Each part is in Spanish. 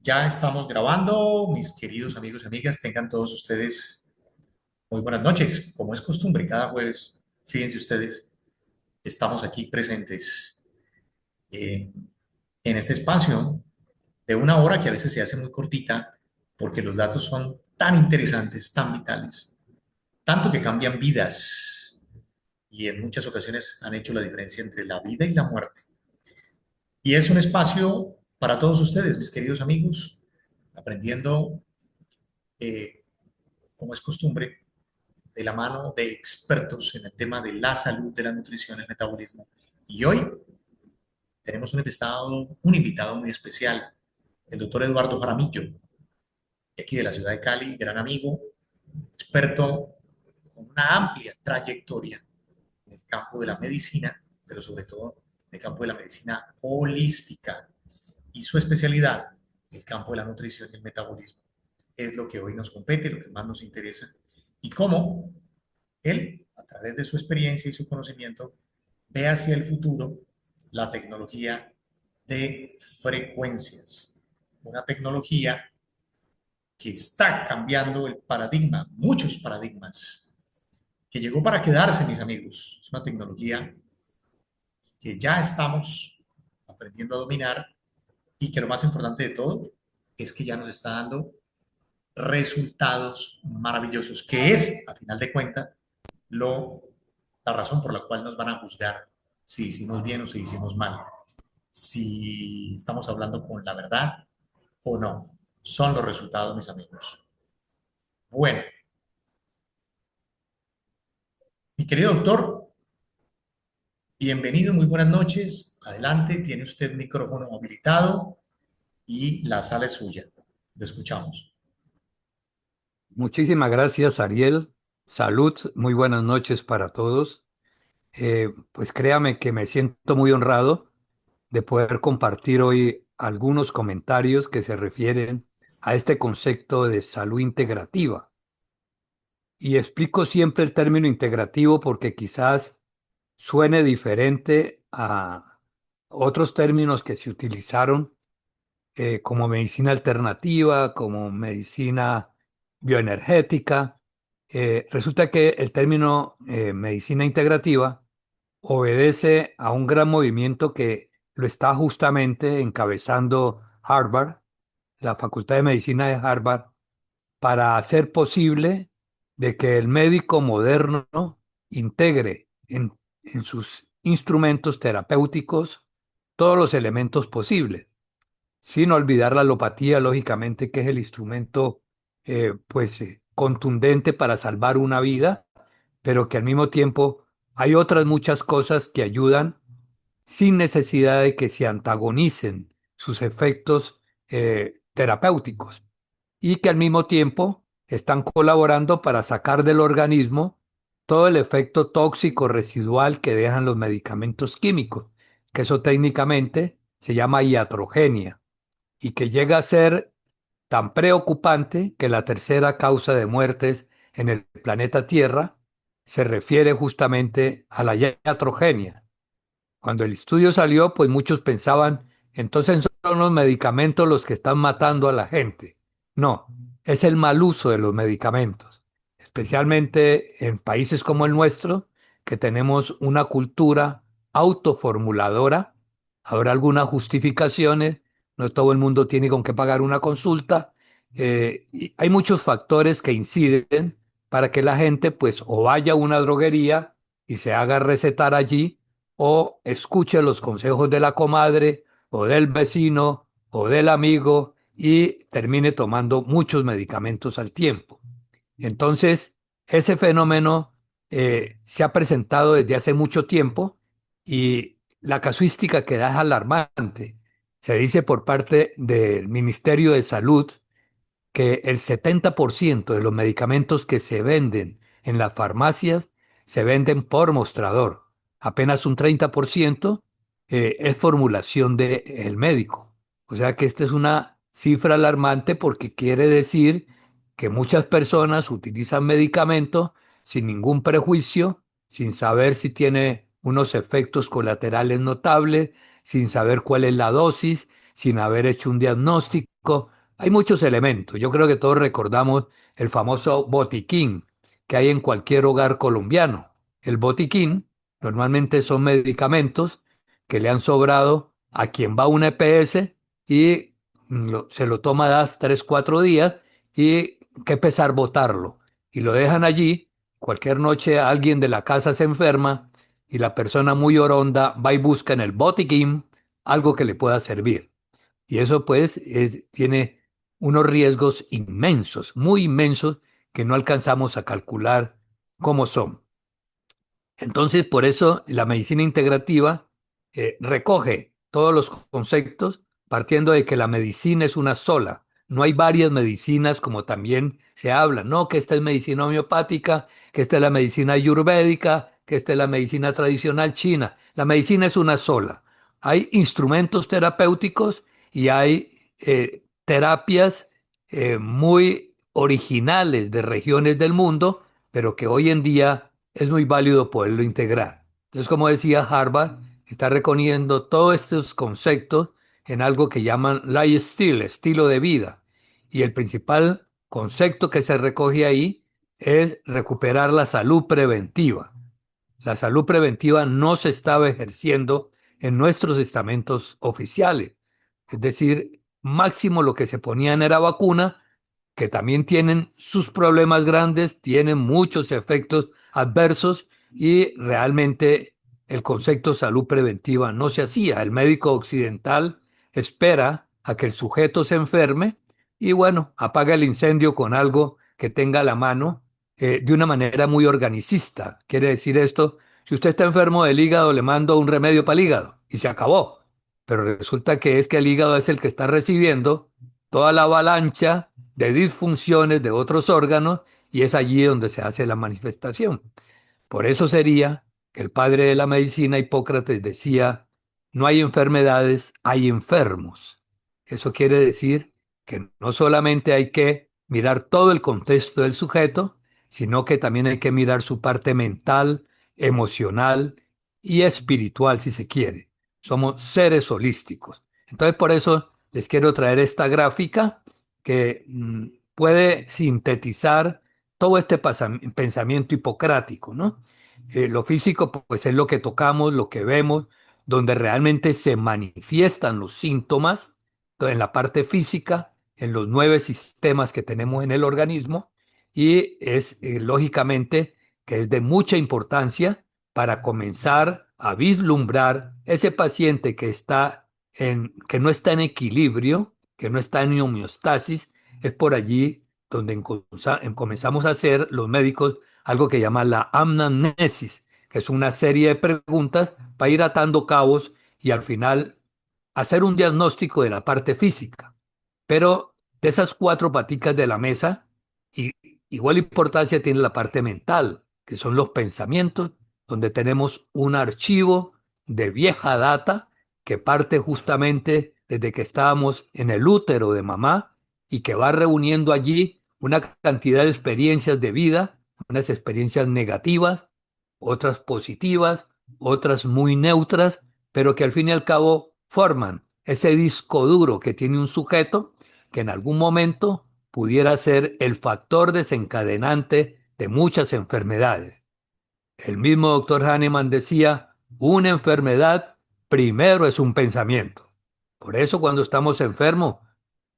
Ya estamos grabando, mis queridos amigos y amigas, tengan todos ustedes muy buenas noches. Como es costumbre, cada jueves, fíjense ustedes, estamos aquí presentes eh, en este espacio de una hora que a veces se hace muy cortita porque los datos son tan interesantes, tan vitales, tanto que cambian vidas y en muchas ocasiones han hecho la diferencia entre la vida y la muerte. Y es un espacio para todos ustedes, mis queridos amigos, aprendiendo, eh, como es costumbre, de la mano de expertos en el tema de la salud, de la nutrición, el metabolismo. Y hoy tenemos un invitado muy especial, el doctor Eduardo Jaramillo, de aquí de la ciudad de Cali, gran amigo, experto con una amplia trayectoria en el campo de la medicina, pero sobre todo en el campo de la medicina holística y su especialidad, el campo de la nutrición y el metabolismo. Es lo que hoy nos compete, lo que más nos interesa. Y cómo él, a través de su experiencia y su conocimiento, ve hacia el futuro la tecnología de frecuencias, una tecnología que está cambiando el paradigma, muchos paradigmas, que llegó para quedarse, mis amigos. Es una tecnología que ya estamos aprendiendo a dominar y que lo más importante de todo es que ya nos está dando resultados maravillosos, que es, a final de cuentas, lo, la razón por la cual nos van a juzgar si hicimos bien o si hicimos mal, si estamos hablando con la verdad o no. Son los resultados, mis amigos. Bueno, mi querido doctor, bienvenido, muy buenas noches. Adelante, tiene usted micrófono habilitado y la sala es suya. Lo escuchamos. Muchísimas gracias, Ariel. Salud, muy buenas noches para todos. Pues créame que me siento muy honrado de poder compartir hoy algunos comentarios que se refieren a este concepto de salud integrativa. Y explico siempre el término integrativo porque quizás suene diferente a otros términos que se utilizaron como medicina alternativa, como medicina bioenergética. Resulta que el término medicina integrativa obedece a un gran movimiento que lo está justamente encabezando Harvard, la Facultad de Medicina de Harvard, para hacer posible de que el médico moderno integre en sus instrumentos terapéuticos todos los elementos posibles sin olvidar la alopatía, lógicamente, que es el instrumento contundente para salvar una vida, pero que al mismo tiempo hay otras muchas cosas que ayudan sin necesidad de que se antagonicen sus efectos terapéuticos y que al mismo tiempo están colaborando para sacar del organismo todo el efecto tóxico residual que dejan los medicamentos químicos, que eso técnicamente se llama iatrogenia y que llega a ser tan preocupante que la tercera causa de muertes en el planeta Tierra se refiere justamente a la iatrogenia. Cuando el estudio salió, pues muchos pensaban, entonces son los medicamentos los que están matando a la gente. No, es el mal uso de los medicamentos, especialmente en países como el nuestro, que tenemos una cultura autoformuladora. Habrá algunas justificaciones, no todo el mundo tiene con qué pagar una consulta. Y hay muchos factores que inciden para que la gente pues o vaya a una droguería y se haga recetar allí o escuche los consejos de la comadre o del vecino o del amigo y termine tomando muchos medicamentos al tiempo. Entonces, ese fenómeno se ha presentado desde hace mucho tiempo y la casuística que da es alarmante. Se dice por parte del Ministerio de Salud que el 70% de los medicamentos que se venden en las farmacias se venden por mostrador. Apenas un 30% es formulación del médico. O sea que esta es una cifra alarmante porque quiere decir que muchas personas utilizan medicamentos sin ningún prejuicio, sin saber si tiene unos efectos colaterales notables, sin saber cuál es la dosis, sin haber hecho un diagnóstico Hay muchos elementos. Yo creo que todos recordamos el famoso botiquín que hay en cualquier hogar colombiano. El botiquín normalmente son medicamentos que le han sobrado a quien va a una EPS y se lo toma 3, 4 días y qué pesar botarlo. Y lo dejan allí. Cualquier noche alguien de la casa se enferma y la persona muy oronda va y busca en el botiquín algo que le pueda servir. Y eso pues tiene unos riesgos inmensos, muy inmensos, que no alcanzamos a calcular cómo son. Entonces, por eso la medicina integrativa recoge todos los conceptos partiendo de que la medicina es una sola. No hay varias medicinas como también se habla, no, que esta es medicina homeopática, que esta es la medicina ayurvédica, que esta es la medicina tradicional china. La medicina es una sola. Hay instrumentos terapéuticos y hay terapias muy originales de regiones del mundo, pero que hoy en día es muy válido poderlo integrar. Entonces, como decía Harvard, está reconociendo todos estos conceptos en algo que llaman lifestyle, estilo de vida. Y el principal concepto que se recoge ahí es recuperar la salud preventiva. La salud preventiva no se estaba ejerciendo en nuestros estamentos oficiales. Es decir, máximo lo que se ponían era vacuna, que también tienen sus problemas grandes, tienen muchos efectos adversos y realmente el concepto de salud preventiva no se hacía. El médico occidental espera a que el sujeto se enferme y bueno, apaga el incendio con algo que tenga a la mano de una manera muy organicista. Quiere decir esto, si usted está enfermo del hígado, le mando un remedio para el hígado y se acabó. Pero resulta que es que el hígado es el que está recibiendo toda la avalancha de disfunciones de otros órganos y es allí donde se hace la manifestación. Por eso sería que el padre de la medicina, Hipócrates, decía, no hay enfermedades, hay enfermos. Eso quiere decir que no solamente hay que mirar todo el contexto del sujeto, sino que también hay que mirar su parte mental, emocional y espiritual, si se quiere. Somos seres holísticos. Entonces, por eso les quiero traer esta gráfica que puede sintetizar todo este pensamiento hipocrático, ¿no? Lo físico, pues es lo que tocamos, lo que vemos, donde realmente se manifiestan los síntomas, en la parte física, en los 9 sistemas que tenemos en el organismo, y es lógicamente que es de mucha importancia para comenzar a vislumbrar ese paciente que no está en equilibrio, que no está en homeostasis, es por allí donde comenzamos a hacer los médicos algo que llama la anamnesis, que es una serie de preguntas para ir atando cabos y al final hacer un diagnóstico de la parte física. Pero de esas 4 paticas de la mesa, igual importancia tiene la parte mental, que son los pensamientos, donde tenemos un archivo de vieja data que parte justamente desde que estábamos en el útero de mamá y que va reuniendo allí una cantidad de experiencias de vida, unas experiencias negativas, otras positivas, otras muy neutras, pero que al fin y al cabo forman ese disco duro que tiene un sujeto que en algún momento pudiera ser el factor desencadenante de muchas enfermedades. El mismo doctor Hahnemann decía, una enfermedad primero es un pensamiento. Por eso cuando estamos enfermos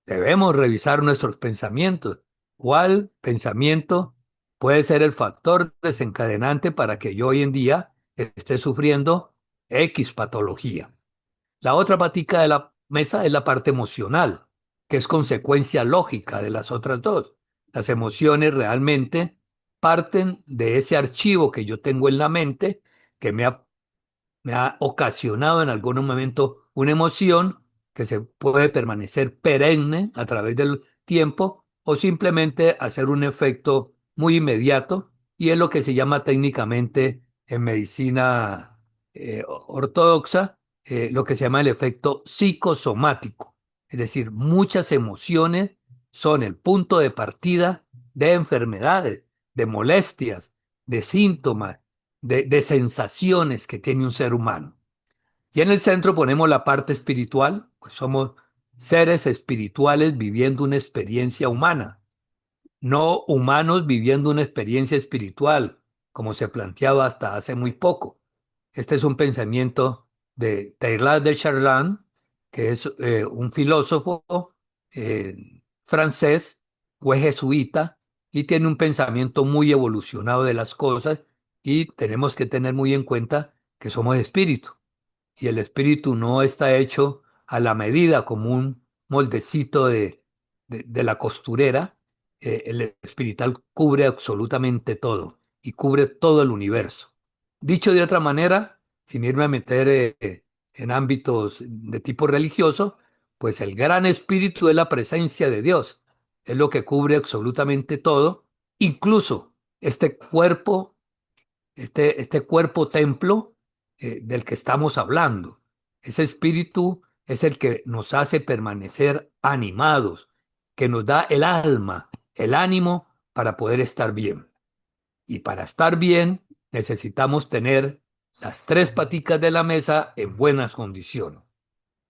debemos revisar nuestros pensamientos. ¿Cuál pensamiento puede ser el factor desencadenante para que yo hoy en día esté sufriendo X patología? La otra patica de la mesa es la parte emocional, que es consecuencia lógica de las otras dos. Las emociones realmente parten de ese archivo que yo tengo en la mente, que me ha ocasionado en algún momento una emoción que se puede permanecer perenne a través del tiempo o simplemente hacer un efecto muy inmediato y es lo que se llama técnicamente en medicina ortodoxa, lo que se llama el efecto psicosomático. Es decir, muchas emociones son el punto de partida de enfermedades, de molestias, de síntomas de sensaciones que tiene un ser humano. Y en el centro ponemos la parte espiritual, pues somos seres espirituales viviendo una experiencia humana, no humanos viviendo una experiencia espiritual, como se planteaba hasta hace muy poco. Este es un pensamiento de Teilhard de Chardin, que es un filósofo francés, fue jesuita y tiene un pensamiento muy evolucionado de las cosas y tenemos que tener muy en cuenta que somos espíritu y el espíritu no está hecho a la medida como un moldecito de la costurera. El espiritual cubre absolutamente todo y cubre todo el universo. Dicho de otra manera, sin irme a meter en ámbitos de tipo religioso, pues el gran espíritu es la presencia de Dios, es lo que cubre absolutamente todo, incluso este cuerpo templo del que estamos hablando. Ese espíritu es el que nos hace permanecer animados, que nos da el alma, el ánimo para poder estar bien. Y para estar bien necesitamos tener las tres paticas de la mesa en buenas condiciones.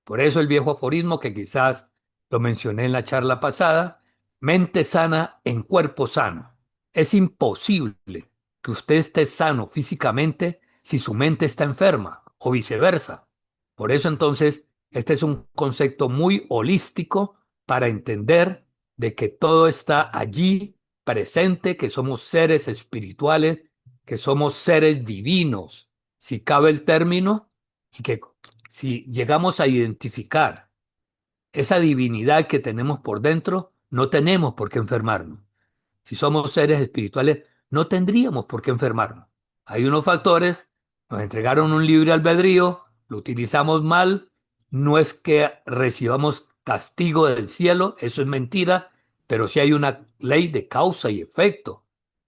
Por eso el viejo aforismo que quizás lo mencioné en la charla pasada, mente sana en cuerpo sano. Es imposible que usted esté sano físicamente si su mente está enferma o viceversa. Por eso entonces, este es un concepto muy holístico para entender de que todo está allí presente, que somos seres espirituales, que somos seres divinos, si cabe el término, y que si llegamos a identificar esa divinidad que tenemos por dentro, no tenemos por qué enfermarnos. Si somos seres espirituales, no tendríamos por qué enfermarnos. Hay unos factores, nos entregaron un libre albedrío, lo utilizamos mal, no es que recibamos castigo del cielo, eso es mentira, pero sí hay una ley de causa y efecto,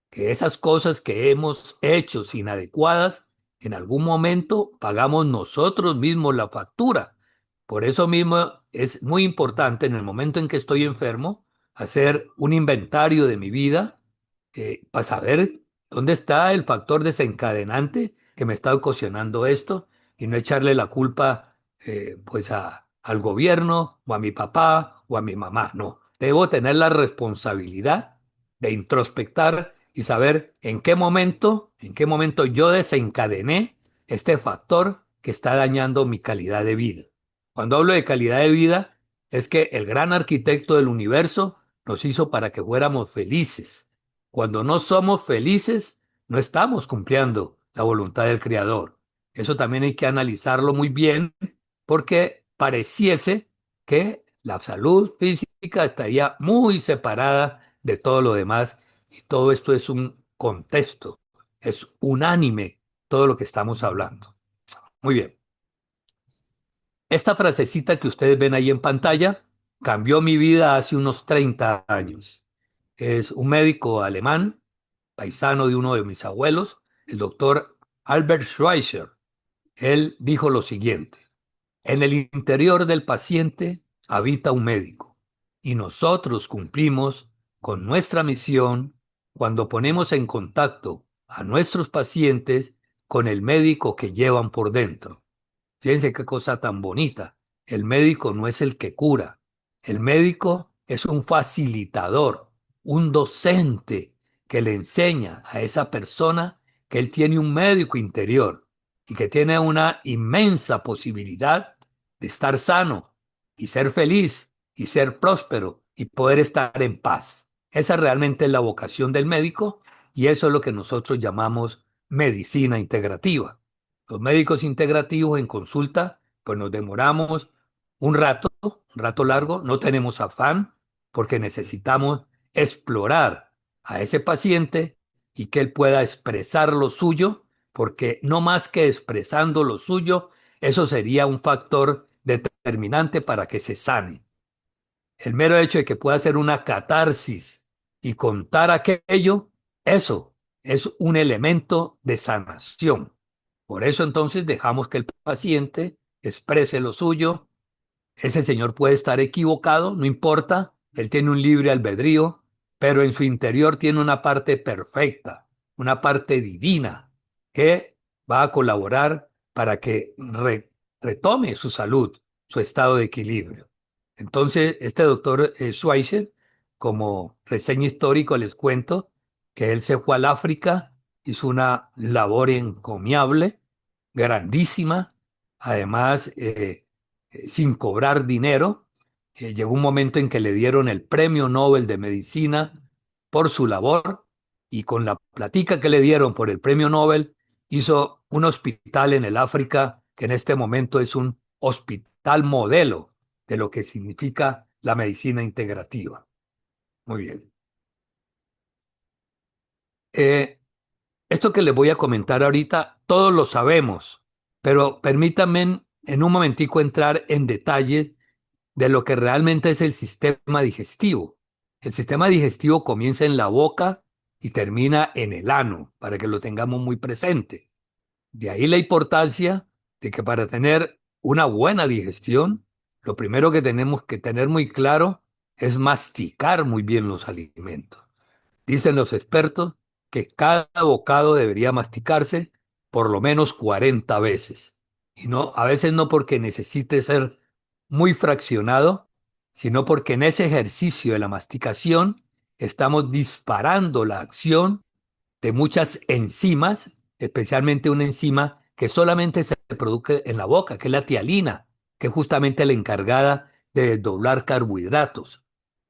que esas cosas que hemos hecho inadecuadas, en algún momento pagamos nosotros mismos la factura. Por eso mismo es muy importante en el momento en que estoy enfermo hacer un inventario de mi vida para saber dónde está el factor desencadenante que me está ocasionando esto y no echarle la culpa pues al gobierno o a mi papá o a mi mamá. No, debo tener la responsabilidad de introspectar y saber en qué momento yo desencadené este factor que está dañando mi calidad de vida. Cuando hablo de calidad de vida, es que el gran arquitecto del universo nos hizo para que fuéramos felices. Cuando no somos felices, no estamos cumpliendo la voluntad del Creador. Eso también hay que analizarlo muy bien porque pareciese que la salud física estaría muy separada de todo lo demás y todo esto es un contexto, es unánime todo lo que estamos hablando. Muy bien. Esta frasecita que ustedes ven ahí en pantalla cambió mi vida hace unos 30 años. Es un médico alemán, paisano de uno de mis abuelos, el doctor Albert Schweitzer. Él dijo lo siguiente: en el interior del paciente habita un médico y nosotros cumplimos con nuestra misión cuando ponemos en contacto a nuestros pacientes con el médico que llevan por dentro. Fíjense qué cosa tan bonita. El médico no es el que cura. El médico es un facilitador, un docente que le enseña a esa persona que él tiene un médico interior y que tiene una inmensa posibilidad de estar sano y ser feliz y ser próspero y poder estar en paz. Esa realmente es la vocación del médico y eso es lo que nosotros llamamos medicina integrativa. Los médicos integrativos en consulta, pues nos demoramos un rato largo, no tenemos afán porque necesitamos explorar a ese paciente y que él pueda expresar lo suyo, porque no más que expresando lo suyo, eso sería un factor determinante para que se sane. El mero hecho de que pueda hacer una catarsis y contar aquello, eso es un elemento de sanación. Por eso entonces dejamos que el paciente exprese lo suyo. Ese señor puede estar equivocado, no importa, él tiene un libre albedrío, pero en su interior tiene una parte perfecta, una parte divina que va a colaborar para que retome su salud, su estado de equilibrio. Entonces, este doctor Schweitzer, como reseña histórico, les cuento que él se fue al África, hizo una labor encomiable, grandísima, además sin cobrar dinero. Llegó un momento en que le dieron el Premio Nobel de Medicina por su labor y con la platica que le dieron por el Premio Nobel hizo un hospital en el África que en este momento es un hospital modelo de lo que significa la medicina integrativa. Muy bien. Eh, Esto que les voy a comentar ahorita, todos lo sabemos, pero permítanme en un momentico entrar en detalles de lo que realmente es el sistema digestivo. El sistema digestivo comienza en la boca y termina en el ano, para que lo tengamos muy presente. De ahí la importancia de que para tener una buena digestión, lo primero que tenemos que tener muy claro es masticar muy bien los alimentos. Dicen los expertos que cada bocado debería masticarse por lo menos 40 veces. Y no, a veces no porque necesite ser muy fraccionado, sino porque en ese ejercicio de la masticación estamos disparando la acción de muchas enzimas, especialmente una enzima que solamente se produce en la boca, que es la tialina, que es justamente la encargada de desdoblar carbohidratos.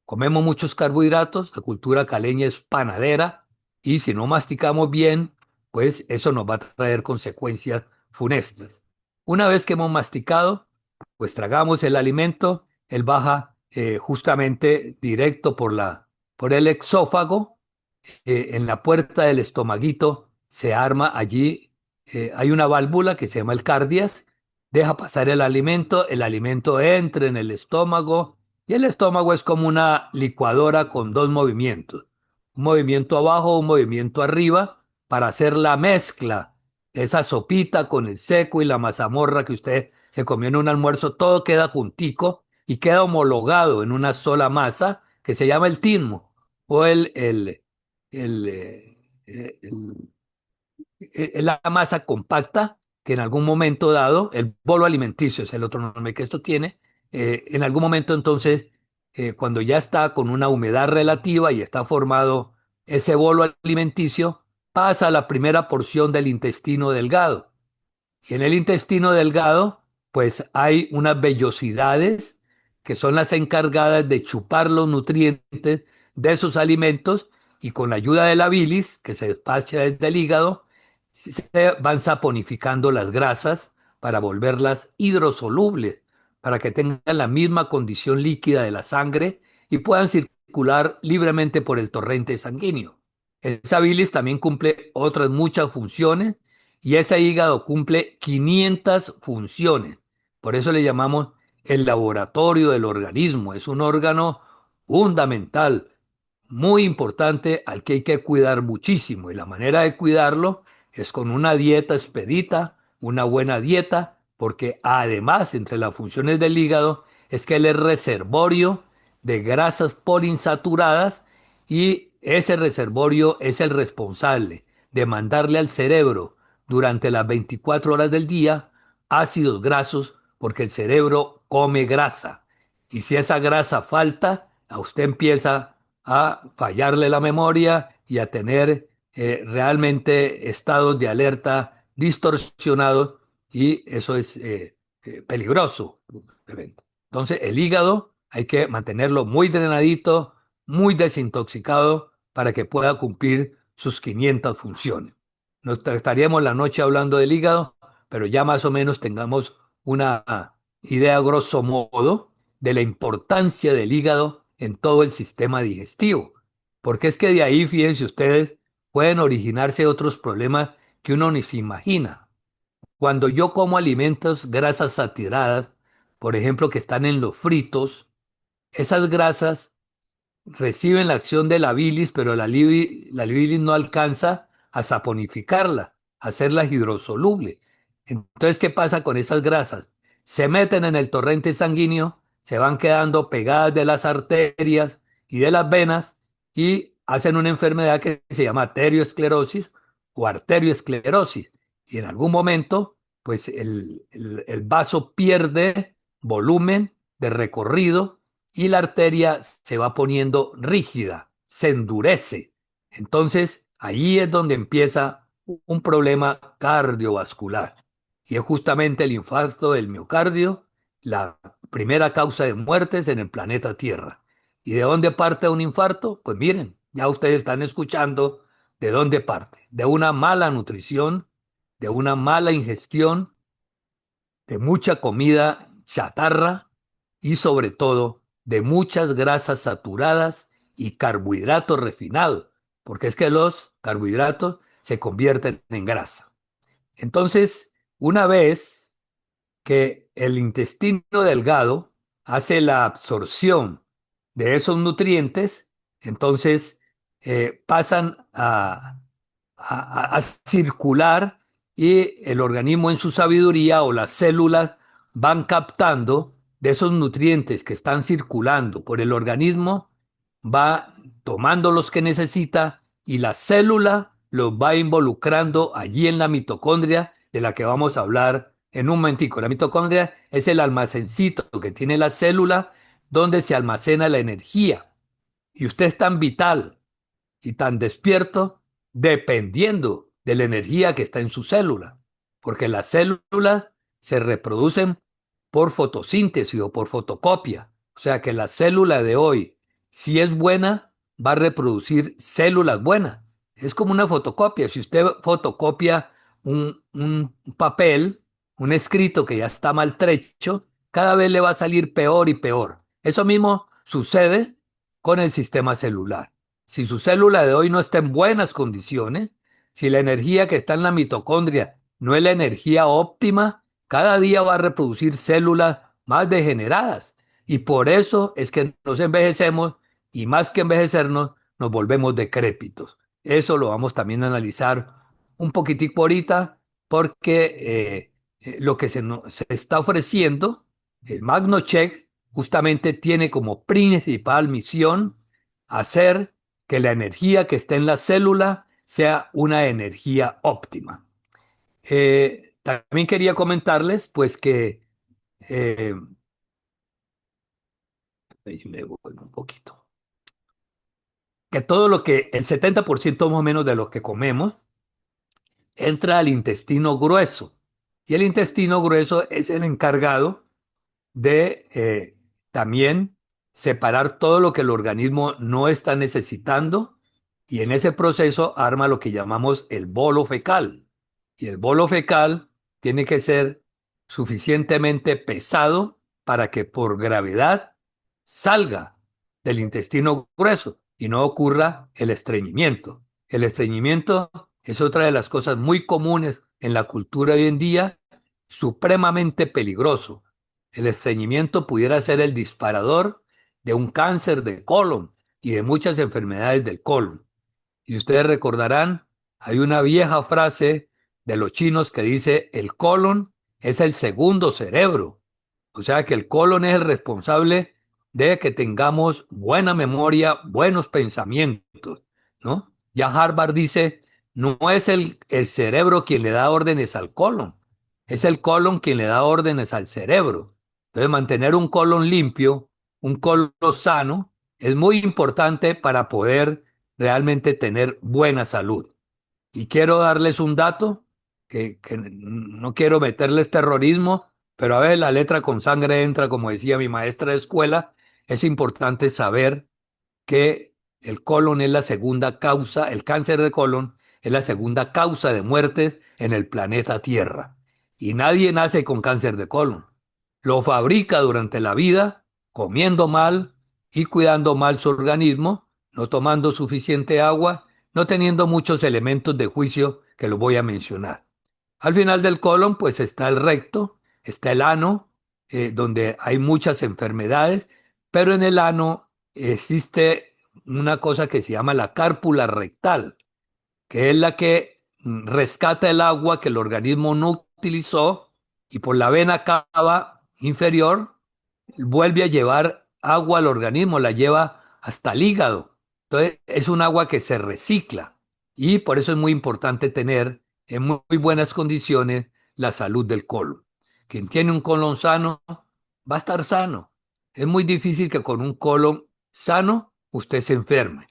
Comemos muchos carbohidratos, la cultura caleña es panadera y si no masticamos bien, pues eso nos va a traer consecuencias funestas. Una vez que hemos masticado, pues tragamos el alimento, él baja justamente directo por el exófago, en la puerta del estomaguito se arma allí, hay una válvula que se llama el cardias, deja pasar el alimento entra en el estómago y el estómago es como una licuadora con dos movimientos, un movimiento abajo, un movimiento arriba, para hacer la mezcla de esa sopita con el seco y la mazamorra que usted se comió en un almuerzo, todo queda juntico y queda homologado en una sola masa que se llama el timo o el, es la masa compacta que en algún momento dado, el bolo alimenticio es el otro nombre que esto tiene, en algún momento entonces, cuando ya está con una humedad relativa y está formado ese bolo alimenticio, pasa a la primera porción del intestino delgado. Y en el intestino delgado, pues hay unas vellosidades que son las encargadas de chupar los nutrientes de esos alimentos y con la ayuda de la bilis, que se despacha desde el hígado, se van saponificando las grasas para volverlas hidrosolubles, para que tengan la misma condición líquida de la sangre y puedan circular libremente por el torrente sanguíneo. Esa bilis también cumple otras muchas funciones y ese hígado cumple 500 funciones. Por eso le llamamos el laboratorio del organismo. Es un órgano fundamental, muy importante, al que hay que cuidar muchísimo. Y la manera de cuidarlo es con una dieta expedita, una buena dieta, porque además, entre las funciones del hígado, es que él es reservorio de grasas poliinsaturadas y ese reservorio es el responsable de mandarle al cerebro durante las 24 horas del día ácidos grasos porque el cerebro come grasa. Y si esa grasa falta, a usted empieza a fallarle la memoria y a tener realmente estados de alerta distorsionados y eso es peligroso. Entonces, el hígado hay que mantenerlo muy drenadito, muy desintoxicado para que pueda cumplir sus 500 funciones. Nos estaríamos la noche hablando del hígado, pero ya más o menos tengamos una idea grosso modo de la importancia del hígado en todo el sistema digestivo. Porque es que de ahí, fíjense ustedes, pueden originarse otros problemas que uno ni se imagina. Cuando yo como alimentos, grasas saturadas, por ejemplo, que están en los fritos, esas grasas reciben la acción de la bilis, pero la bilis no alcanza a saponificarla, a hacerla hidrosoluble. Entonces, ¿qué pasa con esas grasas? Se meten en el torrente sanguíneo, se van quedando pegadas de las arterias y de las venas y hacen una enfermedad que se llama arteriosclerosis o arterioesclerosis. Y en algún momento, pues el vaso pierde volumen, de recorrido y la arteria se va poniendo rígida, se endurece. Entonces, ahí es donde empieza un problema cardiovascular. Y es justamente el infarto del miocardio la primera causa de muertes en el planeta Tierra. ¿Y de dónde parte un infarto? Pues miren, ya ustedes están escuchando de dónde parte. De una mala nutrición, de una mala ingestión, de mucha comida chatarra y sobre todo de muchas grasas saturadas y carbohidratos refinados, porque es que los carbohidratos se convierten en grasa. Entonces, una vez que el intestino delgado hace la absorción de esos nutrientes, entonces pasan a circular y el organismo en su sabiduría o las células van captando de esos nutrientes que están circulando por el organismo, va tomando los que necesita y la célula los va involucrando allí en la mitocondria de la que vamos a hablar en un momentico. La mitocondria es el almacencito que tiene la célula donde se almacena la energía. Y usted es tan vital y tan despierto dependiendo de la energía que está en su célula, porque las células se reproducen por fotosíntesis o por fotocopia. O sea que la célula de hoy, si es buena, va a reproducir células buenas. Es como una fotocopia. Si usted fotocopia un papel, un escrito que ya está maltrecho, cada vez le va a salir peor y peor. Eso mismo sucede con el sistema celular. Si su célula de hoy no está en buenas condiciones, si la energía que está en la mitocondria no es la energía óptima, cada día va a reproducir células más degeneradas. Y por eso es que nos envejecemos y más que envejecernos, nos volvemos decrépitos. Eso lo vamos también a analizar un poquitico ahorita porque lo que se está ofreciendo, el MagnoCheck, justamente tiene como principal misión hacer que la energía que está en la célula sea una energía óptima. También quería comentarles, pues, que eh, ahí me voy un poquito, que todo lo que, el 70% más o menos de lo que comemos, entra al intestino grueso. Y el intestino grueso es el encargado de también separar todo lo que el organismo no está necesitando y en ese proceso arma lo que llamamos el bolo fecal. Y el bolo fecal tiene que ser suficientemente pesado para que por gravedad salga del intestino grueso y no ocurra el estreñimiento. El estreñimiento es otra de las cosas muy comunes en la cultura hoy en día, supremamente peligroso. El estreñimiento pudiera ser el disparador de un cáncer de colon y de muchas enfermedades del colon. Y ustedes recordarán, hay una vieja frase de los chinos que dice, el colon es el segundo cerebro. O sea que el colon es el responsable de que tengamos buena memoria, buenos pensamientos, ¿no? Ya Harvard dice, no es el cerebro quien le da órdenes al colon, es el colon quien le da órdenes al cerebro. Entonces, mantener un colon limpio, un colon sano, es muy importante para poder realmente tener buena salud. Y quiero darles un dato, que no quiero meterles terrorismo, pero a ver, la letra con sangre entra, como decía mi maestra de escuela, es importante saber que el colon es la segunda causa, el cáncer de colon es la segunda causa de muerte en el planeta Tierra. Y nadie nace con cáncer de colon. Lo fabrica durante la vida, comiendo mal y cuidando mal su organismo, no tomando suficiente agua, no teniendo muchos elementos de juicio que lo voy a mencionar. Al final del colon, pues está el recto, está el ano, donde hay muchas enfermedades, pero en el ano existe una cosa que se llama la cárpula rectal, que es la que rescata el agua que el organismo no utilizó y por la vena cava inferior vuelve a llevar agua al organismo, la lleva hasta el hígado. Entonces es un agua que se recicla y por eso es muy importante tener en muy buenas condiciones la salud del colon. Quien tiene un colon sano va a estar sano. Es muy difícil que con un colon sano usted se enferme.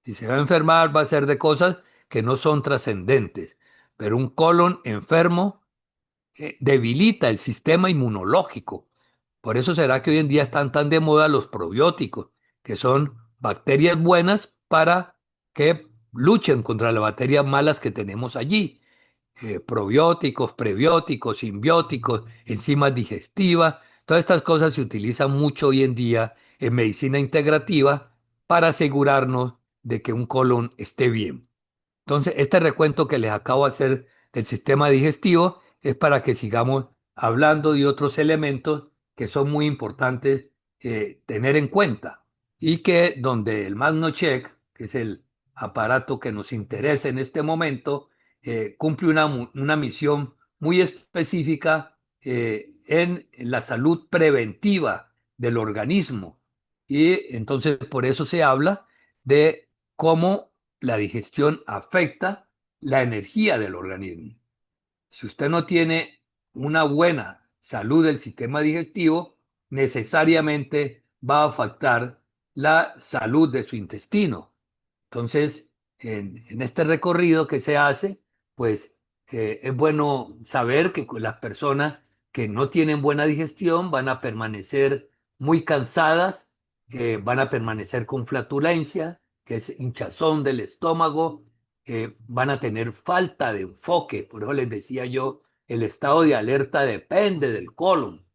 Si se va a enfermar, va a ser de cosas que no son trascendentes. Pero un colon enfermo debilita el sistema inmunológico. Por eso será que hoy en día están tan de moda los probióticos, que son bacterias buenas para que luchen contra las bacterias malas que tenemos allí. Probióticos, prebióticos, simbióticos, enzimas digestivas, todas estas cosas se utilizan mucho hoy en día en medicina integrativa para asegurarnos de que un colon esté bien. Entonces, este recuento que les acabo de hacer del sistema digestivo es para que sigamos hablando de otros elementos que son muy importantes tener en cuenta y que donde el MagnoCheck, que es el aparato que nos interesa en este momento, cumple una misión muy específica en la salud preventiva del organismo. Y entonces por eso se habla de cómo la digestión afecta la energía del organismo. Si usted no tiene una buena salud del sistema digestivo, necesariamente va a afectar la salud de su intestino. Entonces, en este recorrido que se hace, pues es bueno saber que las personas que no tienen buena digestión van a permanecer muy cansadas, van a permanecer con flatulencia, que es hinchazón del estómago, van a tener falta de enfoque. Por eso les decía yo, el estado de alerta depende del colon.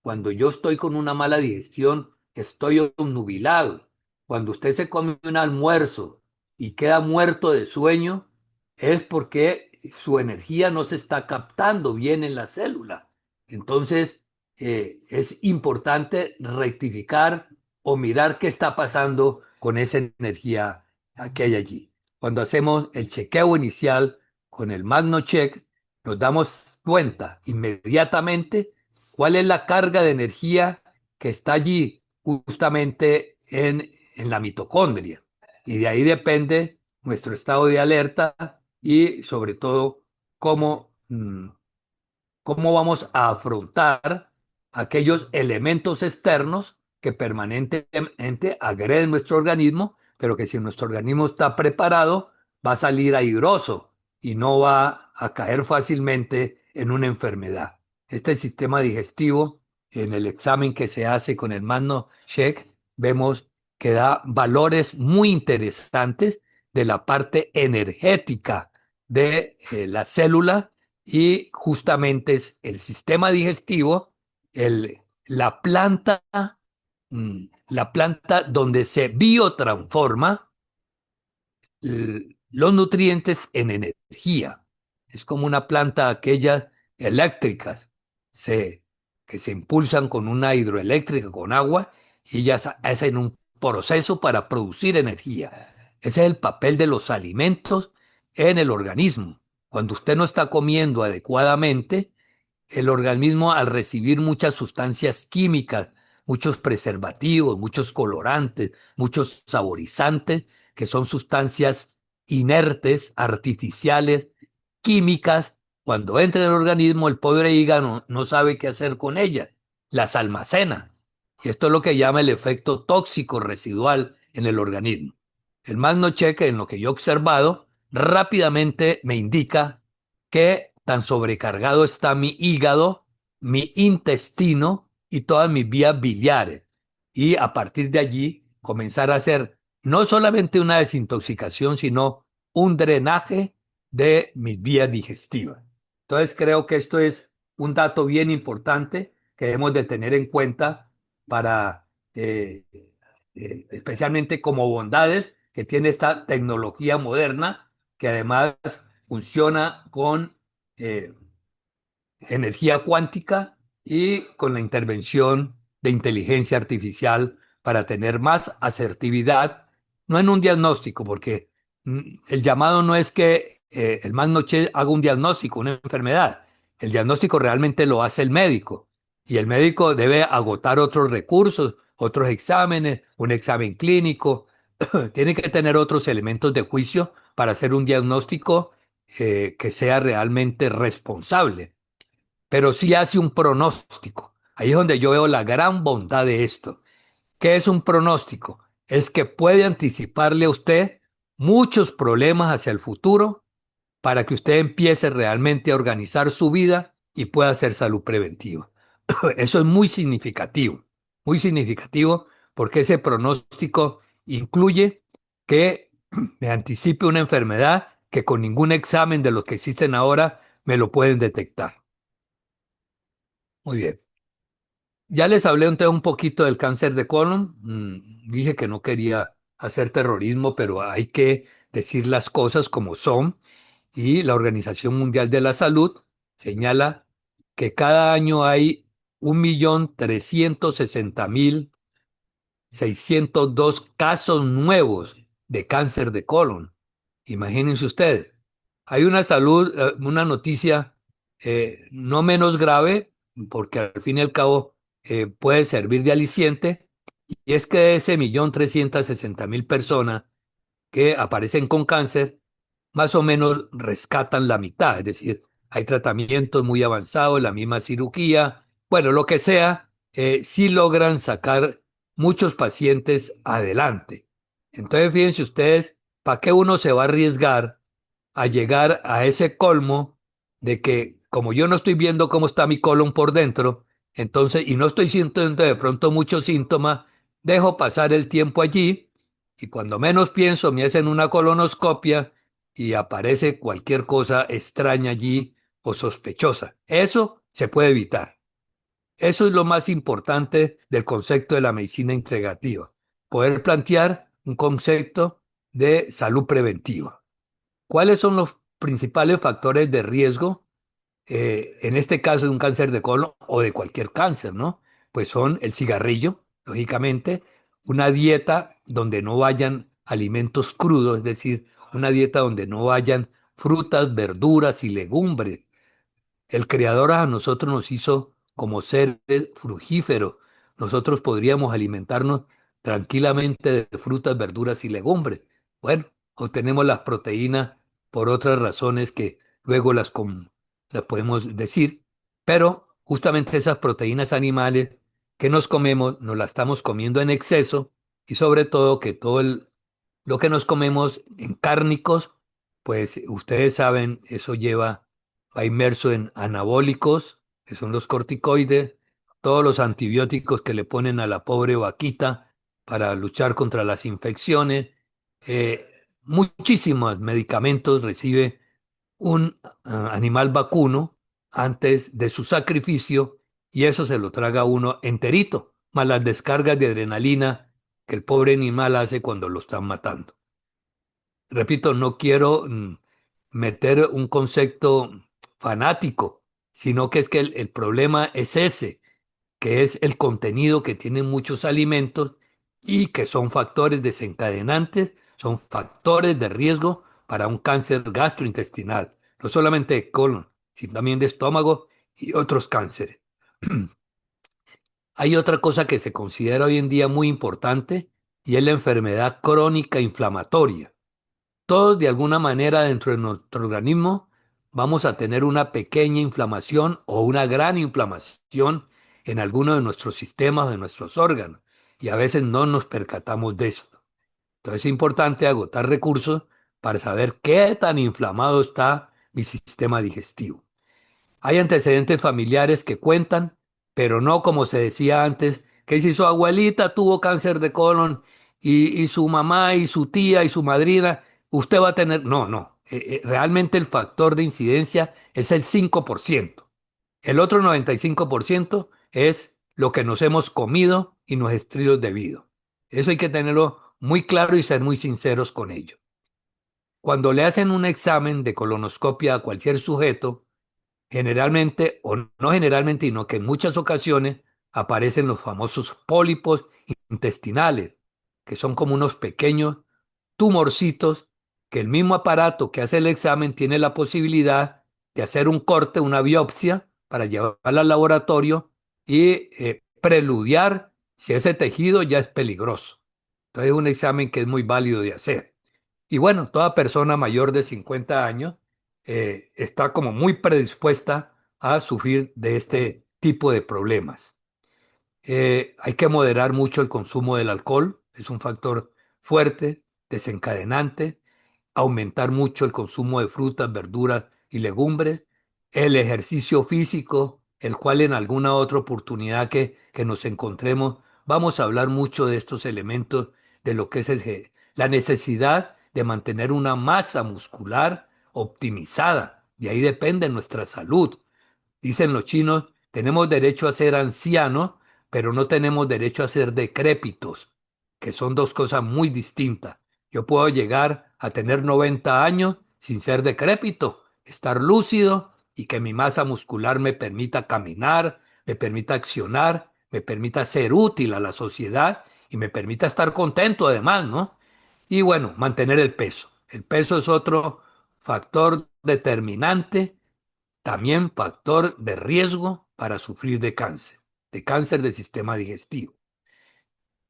Cuando yo estoy con una mala digestión, estoy obnubilado. Cuando usted se come un almuerzo y queda muerto de sueño, es porque su energía no se está captando bien en la célula. Entonces, es importante rectificar o mirar qué está pasando con esa energía que hay allí. Cuando hacemos el chequeo inicial con el MagnoCheck, nos damos cuenta inmediatamente cuál es la carga de energía que está allí justamente en la mitocondria. Y de ahí depende nuestro estado de alerta y sobre todo cómo, cómo vamos a afrontar aquellos elementos externos que permanentemente agreden nuestro organismo, pero que si nuestro organismo está preparado, va a salir airoso y no va a caer fácilmente en una enfermedad. Este sistema digestivo, en el examen que se hace con el Magno Check, vemos que da valores muy interesantes de la parte energética de la célula y justamente es el sistema digestivo, el, la planta, la planta donde se biotransforma los nutrientes en energía. Es como una planta aquellas eléctricas se, que se impulsan con una hidroeléctrica, con agua, y ellas hacen un proceso para producir energía. Ese es el papel de los alimentos en el organismo. Cuando usted no está comiendo adecuadamente, el organismo al recibir muchas sustancias químicas, muchos preservativos, muchos colorantes, muchos saborizantes, que son sustancias inertes, artificiales, químicas, cuando entra en el organismo, el pobre hígado no sabe qué hacer con ellas, las almacena. Y esto es lo que llama el efecto tóxico residual en el organismo. El MagnoCheck, en lo que yo he observado, rápidamente me indica qué tan sobrecargado está mi hígado, mi intestino y todas mis vías biliares. Y a partir de allí comenzar a hacer no solamente una desintoxicación, sino un drenaje de mis vías digestivas. Entonces creo que esto es un dato bien importante que debemos de tener en cuenta para, especialmente como bondades que tiene esta tecnología moderna, que además funciona con eh, energía cuántica y con la intervención de inteligencia artificial para tener más asertividad, no en un diagnóstico, porque el llamado no es que el MagnoCheck haga un diagnóstico, una enfermedad. El diagnóstico realmente lo hace el médico y el médico debe agotar otros recursos, otros exámenes, un examen clínico, tiene que tener otros elementos de juicio para hacer un diagnóstico que sea realmente responsable, pero sí hace un pronóstico. Ahí es donde yo veo la gran bondad de esto. ¿Qué es un pronóstico? Es que puede anticiparle a usted muchos problemas hacia el futuro para que usted empiece realmente a organizar su vida y pueda hacer salud preventiva. Eso es muy significativo porque ese pronóstico incluye que me anticipe una enfermedad que con ningún examen de los que existen ahora me lo pueden detectar. Muy bien. Ya les hablé un poquito del cáncer de colon. Dije que no quería hacer terrorismo, pero hay que decir las cosas como son. Y la Organización Mundial de la Salud señala que cada año hay 1.360.602 casos nuevos de cáncer de colon. Imagínense ustedes. Hay una noticia no menos grave, porque al fin y al cabo puede servir de aliciente, y es que de ese 1.360.000 personas que aparecen con cáncer, más o menos rescatan la mitad, es decir, hay tratamientos muy avanzados, la misma cirugía, bueno, lo que sea, sí logran sacar muchos pacientes adelante. Entonces, fíjense ustedes, ¿para qué uno se va a arriesgar a llegar a ese colmo de que como yo no estoy viendo cómo está mi colon por dentro, entonces, y no estoy sintiendo de pronto muchos síntomas, dejo pasar el tiempo allí y cuando menos pienso me hacen una colonoscopia y aparece cualquier cosa extraña allí o sospechosa? Eso se puede evitar. Eso es lo más importante del concepto de la medicina integrativa, poder plantear un concepto de salud preventiva. ¿Cuáles son los principales factores de riesgo en este caso de un cáncer de colon o de cualquier cáncer, ¿no? Pues son el cigarrillo, lógicamente, una dieta donde no vayan alimentos crudos, es decir, una dieta donde no vayan frutas, verduras y legumbres. El Creador a nosotros nos hizo como seres frugíferos. Nosotros podríamos alimentarnos tranquilamente de frutas, verduras y legumbres. Bueno, obtenemos las proteínas por otras razones que luego las podemos decir, pero justamente esas proteínas animales que nos comemos, nos las estamos comiendo en exceso y sobre todo que lo que nos comemos en cárnicos, pues ustedes saben, eso va inmerso en anabólicos, que son los corticoides, todos los antibióticos que le ponen a la pobre vaquita para luchar contra las infecciones, muchísimos medicamentos recibe un animal vacuno antes de su sacrificio y eso se lo traga uno enterito, más las descargas de adrenalina que el pobre animal hace cuando lo están matando. Repito, no quiero meter un concepto fanático, sino que es que el problema es ese, que es el contenido que tienen muchos alimentos y que son factores desencadenantes, son factores de riesgo para un cáncer gastrointestinal, no solamente de colon, sino también de estómago y otros cánceres. Hay otra cosa que se considera hoy en día muy importante y es la enfermedad crónica inflamatoria. Todos de alguna manera dentro de nuestro organismo vamos a tener una pequeña inflamación o una gran inflamación en alguno de nuestros sistemas, de nuestros órganos, y a veces no nos percatamos de esto. Entonces es importante agotar recursos para saber qué tan inflamado está mi sistema digestivo. Hay antecedentes familiares que cuentan, pero no como se decía antes, que si su abuelita tuvo cáncer de colon y su mamá y su tía y su madrina, usted va a tener... No, no. Realmente el factor de incidencia es el 5%. El otro 95% es lo que nos hemos comido y nuestros estilos de vida. Eso hay que tenerlo muy claro y ser muy sinceros con ello. Cuando le hacen un examen de colonoscopia a cualquier sujeto, generalmente, o no generalmente, sino que en muchas ocasiones aparecen los famosos pólipos intestinales, que son como unos pequeños tumorcitos que el mismo aparato que hace el examen tiene la posibilidad de hacer un corte, una biopsia, para llevarla al laboratorio y preludiar si ese tejido ya es peligroso. Entonces es un examen que es muy válido de hacer. Y bueno, toda persona mayor de 50 años está como muy predispuesta a sufrir de este tipo de problemas. Hay que moderar mucho el consumo del alcohol, es un factor fuerte, desencadenante. Aumentar mucho el consumo de frutas, verduras y legumbres. El ejercicio físico, el cual en alguna otra oportunidad que nos encontremos, vamos a hablar mucho de estos elementos, de lo que es la necesidad de mantener una masa muscular optimizada. De ahí depende nuestra salud. Dicen los chinos, tenemos derecho a ser ancianos, pero no tenemos derecho a ser decrépitos, que son dos cosas muy distintas. Yo puedo llegar a tener 90 años sin ser decrépito, estar lúcido y que mi masa muscular me permita caminar, me permita accionar, me permita ser útil a la sociedad y me permita estar contento además, ¿no? Y bueno, mantener el peso. El peso es otro factor determinante, también factor de riesgo para sufrir de cáncer del sistema digestivo.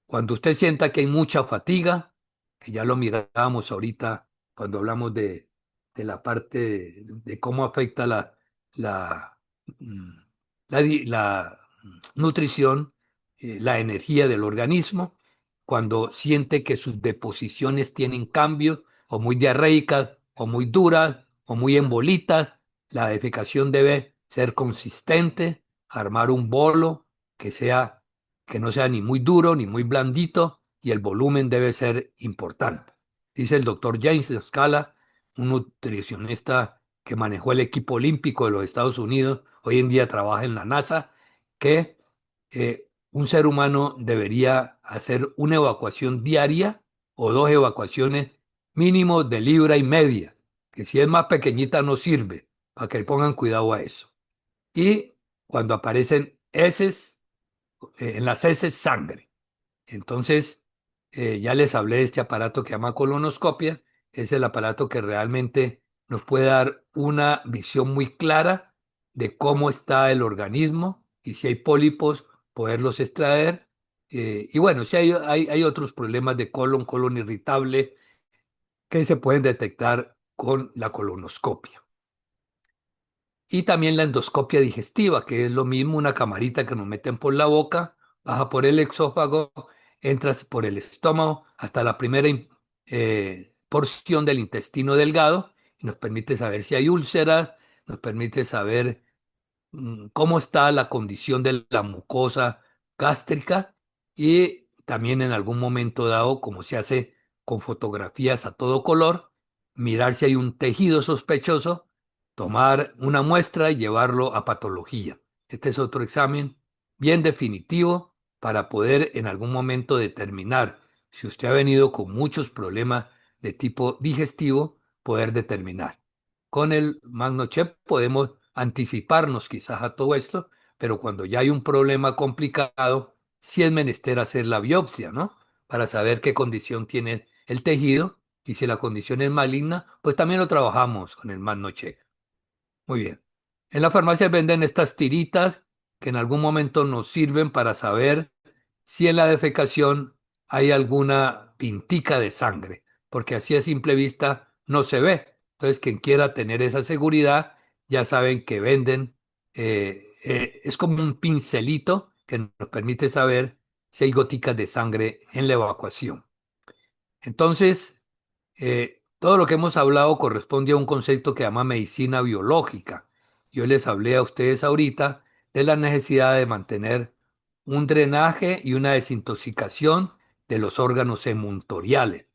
Cuando usted sienta que hay mucha fatiga, que ya lo mirábamos ahorita cuando hablamos de la parte de cómo afecta la, mm, la nutrición, la energía del organismo, cuando siente que sus deposiciones tienen cambios, o muy diarreicas, o muy duras, o muy embolitas, la defecación debe ser consistente, armar un bolo que sea que no sea ni muy duro ni muy blandito y el volumen debe ser importante. Dice el doctor James Scala, un nutricionista que manejó el equipo olímpico de los Estados Unidos, hoy en día trabaja en la NASA, que un ser humano debería hacer una evacuación diaria o dos evacuaciones mínimo de libra y media, que si es más pequeñita no sirve, para que le pongan cuidado a eso. Y cuando aparecen heces, en las heces sangre. Entonces, ya les hablé de este aparato que se llama colonoscopia. Es el aparato que realmente nos puede dar una visión muy clara de cómo está el organismo y si hay pólipos, poderlos extraer. Y bueno, si hay otros problemas de colon irritable que se pueden detectar con la colonoscopia. Y también la endoscopia digestiva, que es lo mismo, una camarita que nos meten por la boca, baja por el exófago, entras por el estómago hasta la primera porción del intestino delgado y nos permite saber si hay úlceras, nos permite saber cómo está la condición de la mucosa gástrica y también en algún momento dado, como se hace con fotografías a todo color, mirar si hay un tejido sospechoso, tomar una muestra y llevarlo a patología. Este es otro examen bien definitivo para poder en algún momento determinar si usted ha venido con muchos problemas de tipo digestivo, poder determinar. Con el MagnoChep podemos anticiparnos quizás a todo esto, pero cuando ya hay un problema complicado, sí es menester hacer la biopsia, ¿no? Para saber qué condición tiene el tejido y si la condición es maligna, pues también lo trabajamos con el MagnoChep. Muy bien. En la farmacia venden estas tiritas que en algún momento nos sirven para saber si en la defecación hay alguna pintica de sangre, porque así a simple vista no se ve. Entonces, quien quiera tener esa seguridad, ya saben que venden, es como un pincelito que nos permite saber si hay goticas de sangre en la evacuación. Entonces, todo lo que hemos hablado corresponde a un concepto que se llama medicina biológica. Yo les hablé a ustedes ahorita de la necesidad de mantener un drenaje y una desintoxicación de los órganos emuntoriales.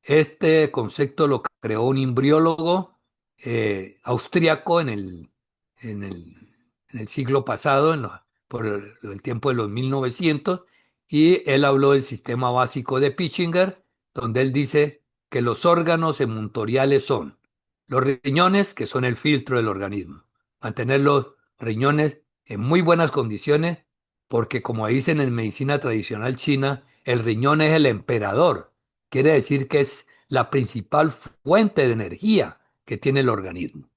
Este concepto lo creó un embriólogo austriaco en el, en el siglo pasado, por el tiempo de los 1900, y él habló del sistema básico de Pitchinger, donde él dice que los órganos emuntoriales son los riñones, que son el filtro del organismo. Mantener los riñones en muy buenas condiciones, porque como dicen en medicina tradicional china, el riñón es el emperador. Quiere decir que es la principal fuente de energía que tiene el organismo.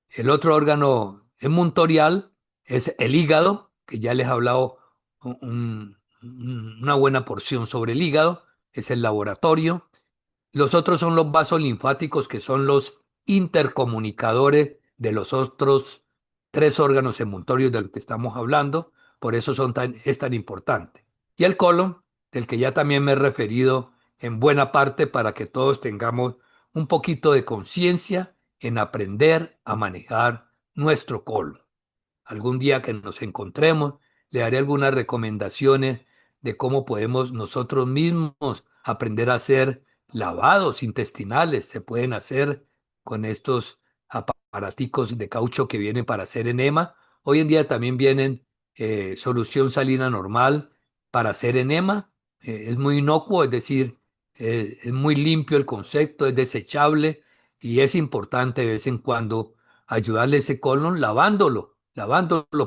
El otro órgano emuntorial es el hígado, que ya les he hablado una buena porción sobre el hígado, es el laboratorio. Los otros son los vasos linfáticos, que son los intercomunicadores de los otros tres órganos emuntorios de los que estamos hablando. por eso es tan importante. Y el colon, del que ya también me he referido en buena parte para que todos tengamos un poquito de conciencia en aprender a manejar nuestro colon. Algún día que nos encontremos, le daré algunas recomendaciones de cómo podemos nosotros mismos aprender a hacer lavados intestinales. Se pueden hacer con estos aparaticos de caucho que vienen para hacer enema. Hoy en día también vienen solución salina normal para hacer enema. Es muy inocuo, es decir, es muy limpio el concepto, es desechable y es importante de vez en cuando ayudarle a ese colon lavándolo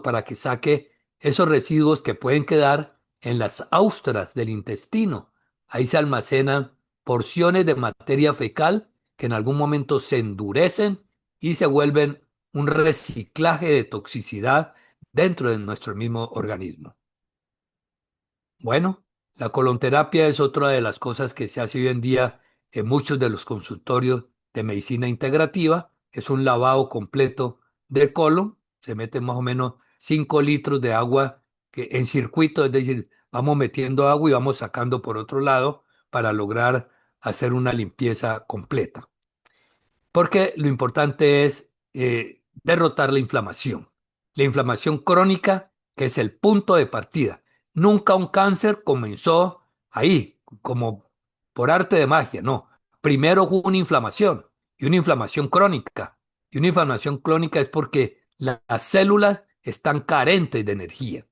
para que saque esos residuos que pueden quedar en las austras del intestino. Ahí se almacenan porciones de materia fecal que en algún momento se endurecen y se vuelven un reciclaje de toxicidad dentro de nuestro mismo organismo. Bueno, la colonterapia es otra de las cosas que se hace hoy en día en muchos de los consultorios de medicina integrativa. Es un lavado completo del colon. Se meten más o menos 5 litros de agua en circuito, es decir, vamos metiendo agua y vamos sacando por otro lado para lograr hacer una limpieza completa. Porque lo importante es derrotar la inflamación. La inflamación crónica, que es el punto de partida. Nunca un cáncer comenzó ahí, como por arte de magia, no. Primero hubo una inflamación y una inflamación crónica. Y una inflamación crónica es porque las células están carentes de energía.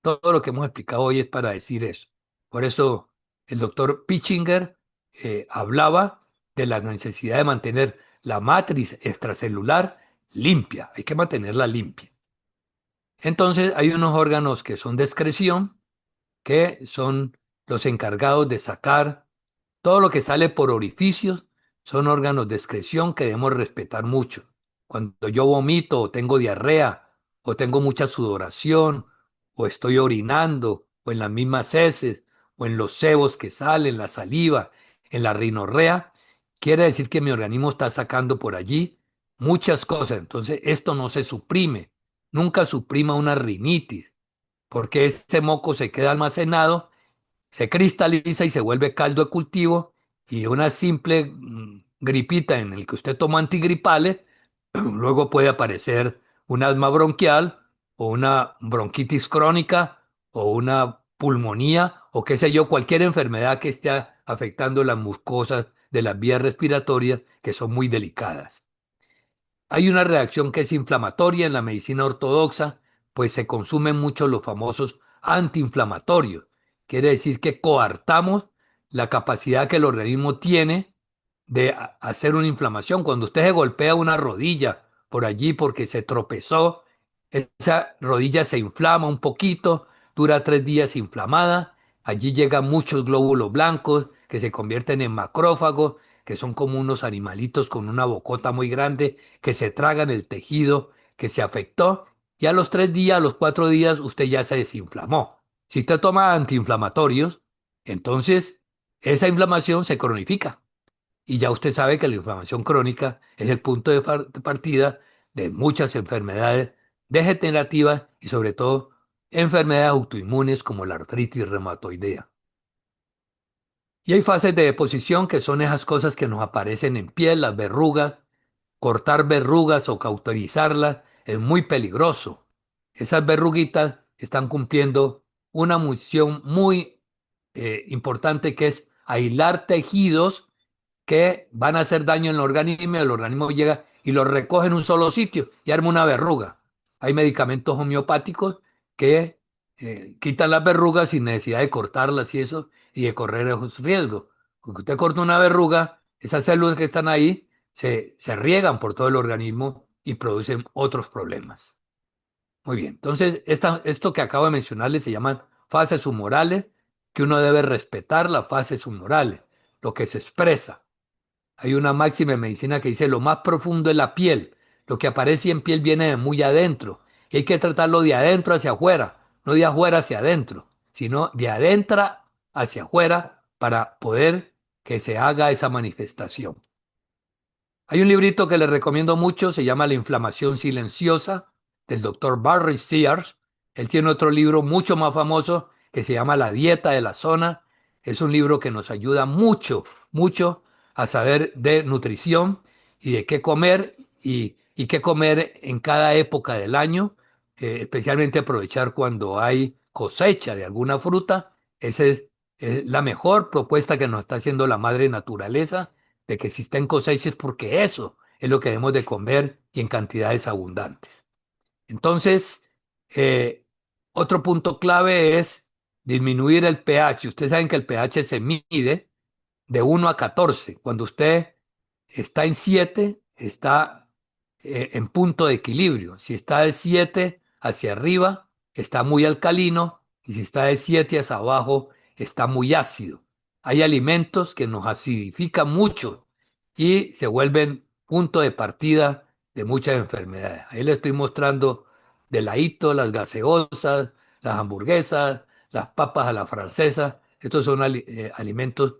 Todo lo que hemos explicado hoy es para decir eso. Por eso el doctor Pichinger hablaba de la necesidad de mantener la matriz extracelular limpia. Hay que mantenerla limpia. Entonces hay unos órganos que son de excreción, que son los encargados de sacar todo lo que sale por orificios. Son órganos de excreción que debemos respetar mucho. Cuando yo vomito o tengo diarrea o tengo mucha sudoración o estoy orinando o en las mismas heces o en los sebos que salen, la saliva, en la rinorrea, quiere decir que mi organismo está sacando por allí muchas cosas. Entonces esto no se suprime. Nunca suprima una rinitis porque ese moco se queda almacenado, se cristaliza y se vuelve caldo de cultivo y una simple gripita en el que usted toma antigripales, luego puede aparecer un asma bronquial o una bronquitis crónica o una pulmonía o qué sé yo, cualquier enfermedad que esté afectando las mucosas de las vías respiratorias que son muy delicadas. Hay una reacción que es inflamatoria en la medicina ortodoxa, pues se consumen mucho los famosos antiinflamatorios. Quiere decir que coartamos la capacidad que el organismo tiene de hacer una inflamación. Cuando usted se golpea una rodilla por allí porque se tropezó, esa rodilla se inflama un poquito, dura 3 días inflamada, allí llegan muchos glóbulos blancos que se convierten en macrófagos, que son como unos animalitos con una bocota muy grande que se tragan el tejido que se afectó y a los 3 días, a los 4 días, usted ya se desinflamó. Si usted toma antiinflamatorios, entonces esa inflamación se cronifica. Y ya usted sabe que la inflamación crónica es el punto de partida de muchas enfermedades degenerativas y sobre todo enfermedades autoinmunes como la artritis reumatoidea. Y hay fases de deposición que son esas cosas que nos aparecen en piel, las verrugas. Cortar verrugas o cauterizarlas es muy peligroso. Esas verruguitas están cumpliendo una misión muy importante que es aislar tejidos que van a hacer daño en el organismo llega y lo recoge en un solo sitio y arma una verruga. Hay medicamentos homeopáticos que quitan las verrugas sin necesidad de cortarlas y eso, y de correr esos riesgos. Porque usted corta una verruga, esas células que están ahí se riegan por todo el organismo y producen otros problemas. Muy bien, entonces esto que acabo de mencionarles se llaman fases humorales, que uno debe respetar las fases humorales, lo que se expresa. Hay una máxima en medicina que dice lo más profundo es la piel. Lo que aparece en piel viene de muy adentro. Y hay que tratarlo de adentro hacia afuera, no de afuera hacia adentro, sino de adentro hacia afuera para poder que se haga esa manifestación. Hay un librito que les recomiendo mucho, se llama La inflamación silenciosa, del doctor Barry Sears. Él tiene otro libro mucho más famoso que se llama La dieta de la zona. Es un libro que nos ayuda mucho, mucho a saber de nutrición y de qué comer y qué comer en cada época del año, especialmente aprovechar cuando hay cosecha de alguna fruta. Esa es la mejor propuesta que nos está haciendo la madre naturaleza, de que si está en cosecha es porque eso es lo que debemos de comer y en cantidades abundantes. Entonces, eh, otro punto clave es disminuir el pH. Ustedes saben que el pH se mide de 1 a 14. Cuando usted está en 7, está en punto de equilibrio. Si está de 7 hacia arriba, está muy alcalino, y si está de 7 hacia abajo, está muy ácido. Hay alimentos que nos acidifican mucho y se vuelven punto de partida de muchas enfermedades. Ahí le estoy mostrando de ladito las gaseosas, las hamburguesas, las papas a la francesa. Estos son alimentos,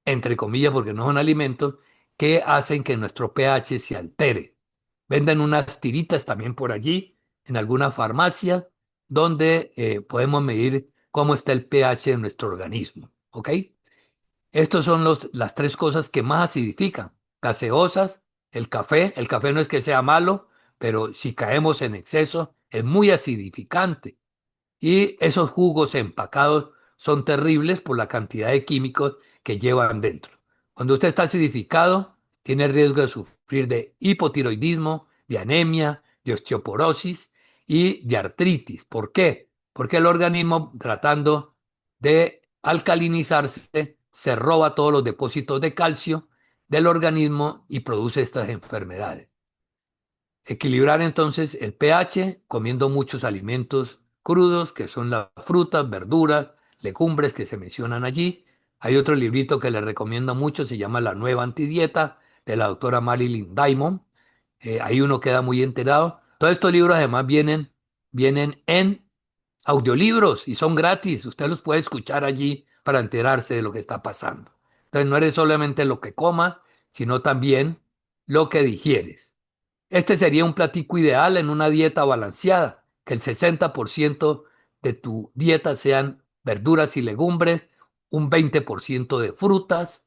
entre comillas, porque no son alimentos, que hacen que nuestro pH se altere. Venden unas tiritas también por allí, en algunas farmacias, donde podemos medir cómo está el pH de nuestro organismo. ¿Ok? Estos son las tres cosas que más acidifican. Gaseosas, el café. El café no es que sea malo, pero si caemos en exceso, es muy acidificante. Y esos jugos empacados son terribles por la cantidad de químicos que llevan dentro. Cuando usted está acidificado, tiene riesgo de sufrir de hipotiroidismo, de anemia, de osteoporosis y de artritis. ¿Por qué? Porque el organismo, tratando de alcalinizarse, se roba todos los depósitos de calcio del organismo y produce estas enfermedades. Equilibrar entonces el pH comiendo muchos alimentos crudos, que son las frutas, verduras, legumbres que se mencionan allí. Hay otro librito que les recomiendo mucho, se llama La Nueva Antidieta, de la doctora Marilyn Diamond. Ahí uno queda muy enterado. Todos estos libros además vienen en audiolibros y son gratis. Usted los puede escuchar allí para enterarse de lo que está pasando. Entonces no eres solamente lo que coma, sino también lo que digieres. Este sería un platico ideal en una dieta balanceada, que el 60% de tu dieta sean verduras y legumbres, un 20% de frutas,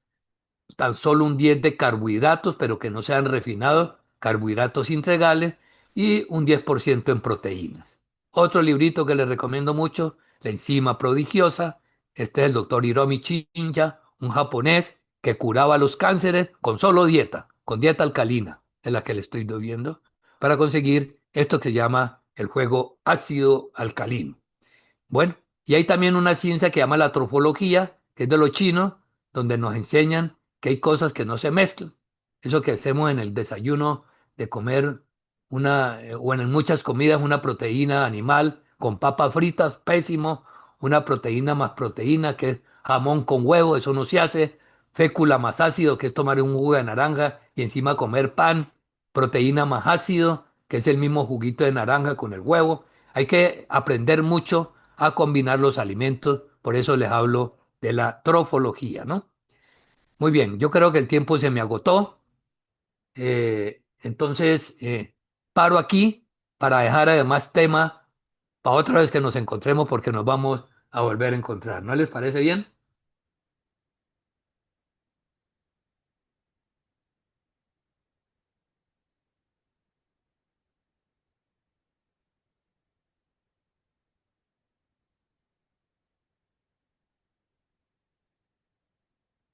tan solo un 10 de carbohidratos, pero que no sean refinados, carbohidratos integrales, y un 10% en proteínas. Otro librito que les recomiendo mucho, La enzima prodigiosa. Este es el doctor Hiromi Shinja, un japonés que curaba los cánceres con solo dieta, con dieta alcalina, es la que le estoy viendo, para conseguir esto que se llama el juego ácido alcalino. Bueno, y hay también una ciencia que llama la trofología, que es de los chinos, donde nos enseñan que hay cosas que no se mezclan. Eso que hacemos en el desayuno de comer o en muchas comidas, una proteína animal con papas fritas, pésimo. Una proteína más proteína, que es jamón con huevo, eso no se hace. Fécula más ácido, que es tomar un jugo de naranja y encima comer pan. Proteína más ácido, que es el mismo juguito de naranja con el huevo. Hay que aprender mucho a combinar los alimentos, por eso les hablo de la trofología, ¿no? Muy bien, yo creo que el tiempo se me agotó, entonces paro aquí para dejar además tema para otra vez que nos encontremos, porque nos vamos a volver a encontrar. ¿No les parece bien?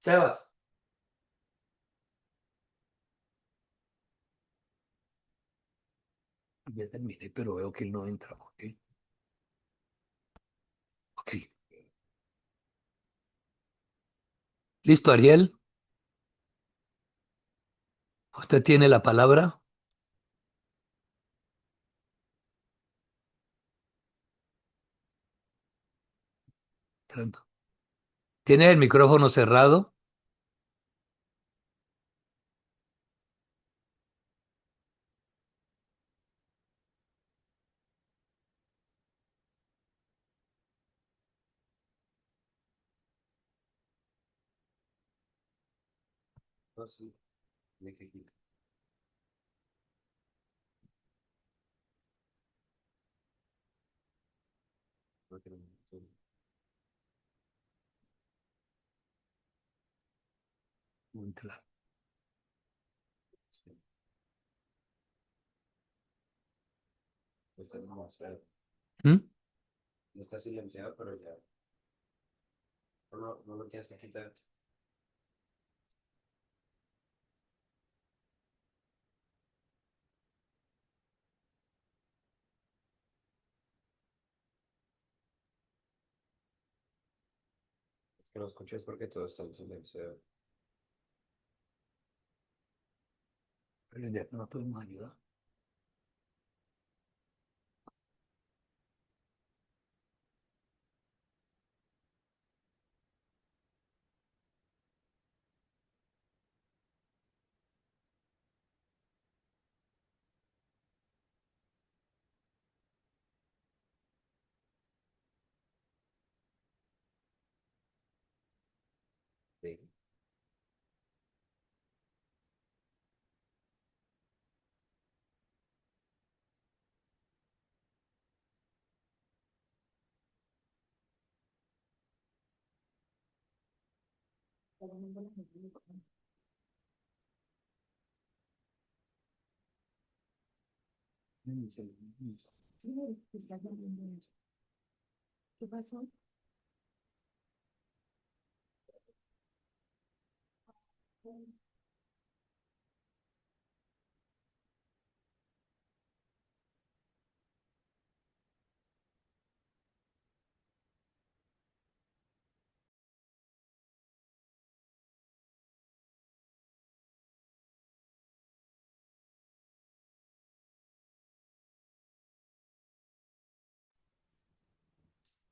Sebas. Ya terminé, pero veo que él no entra. Ok, ok. Listo, Ariel, usted tiene la palabra. Tiene el micrófono cerrado. ¿Mm? Pero ya no la podemos ayudar.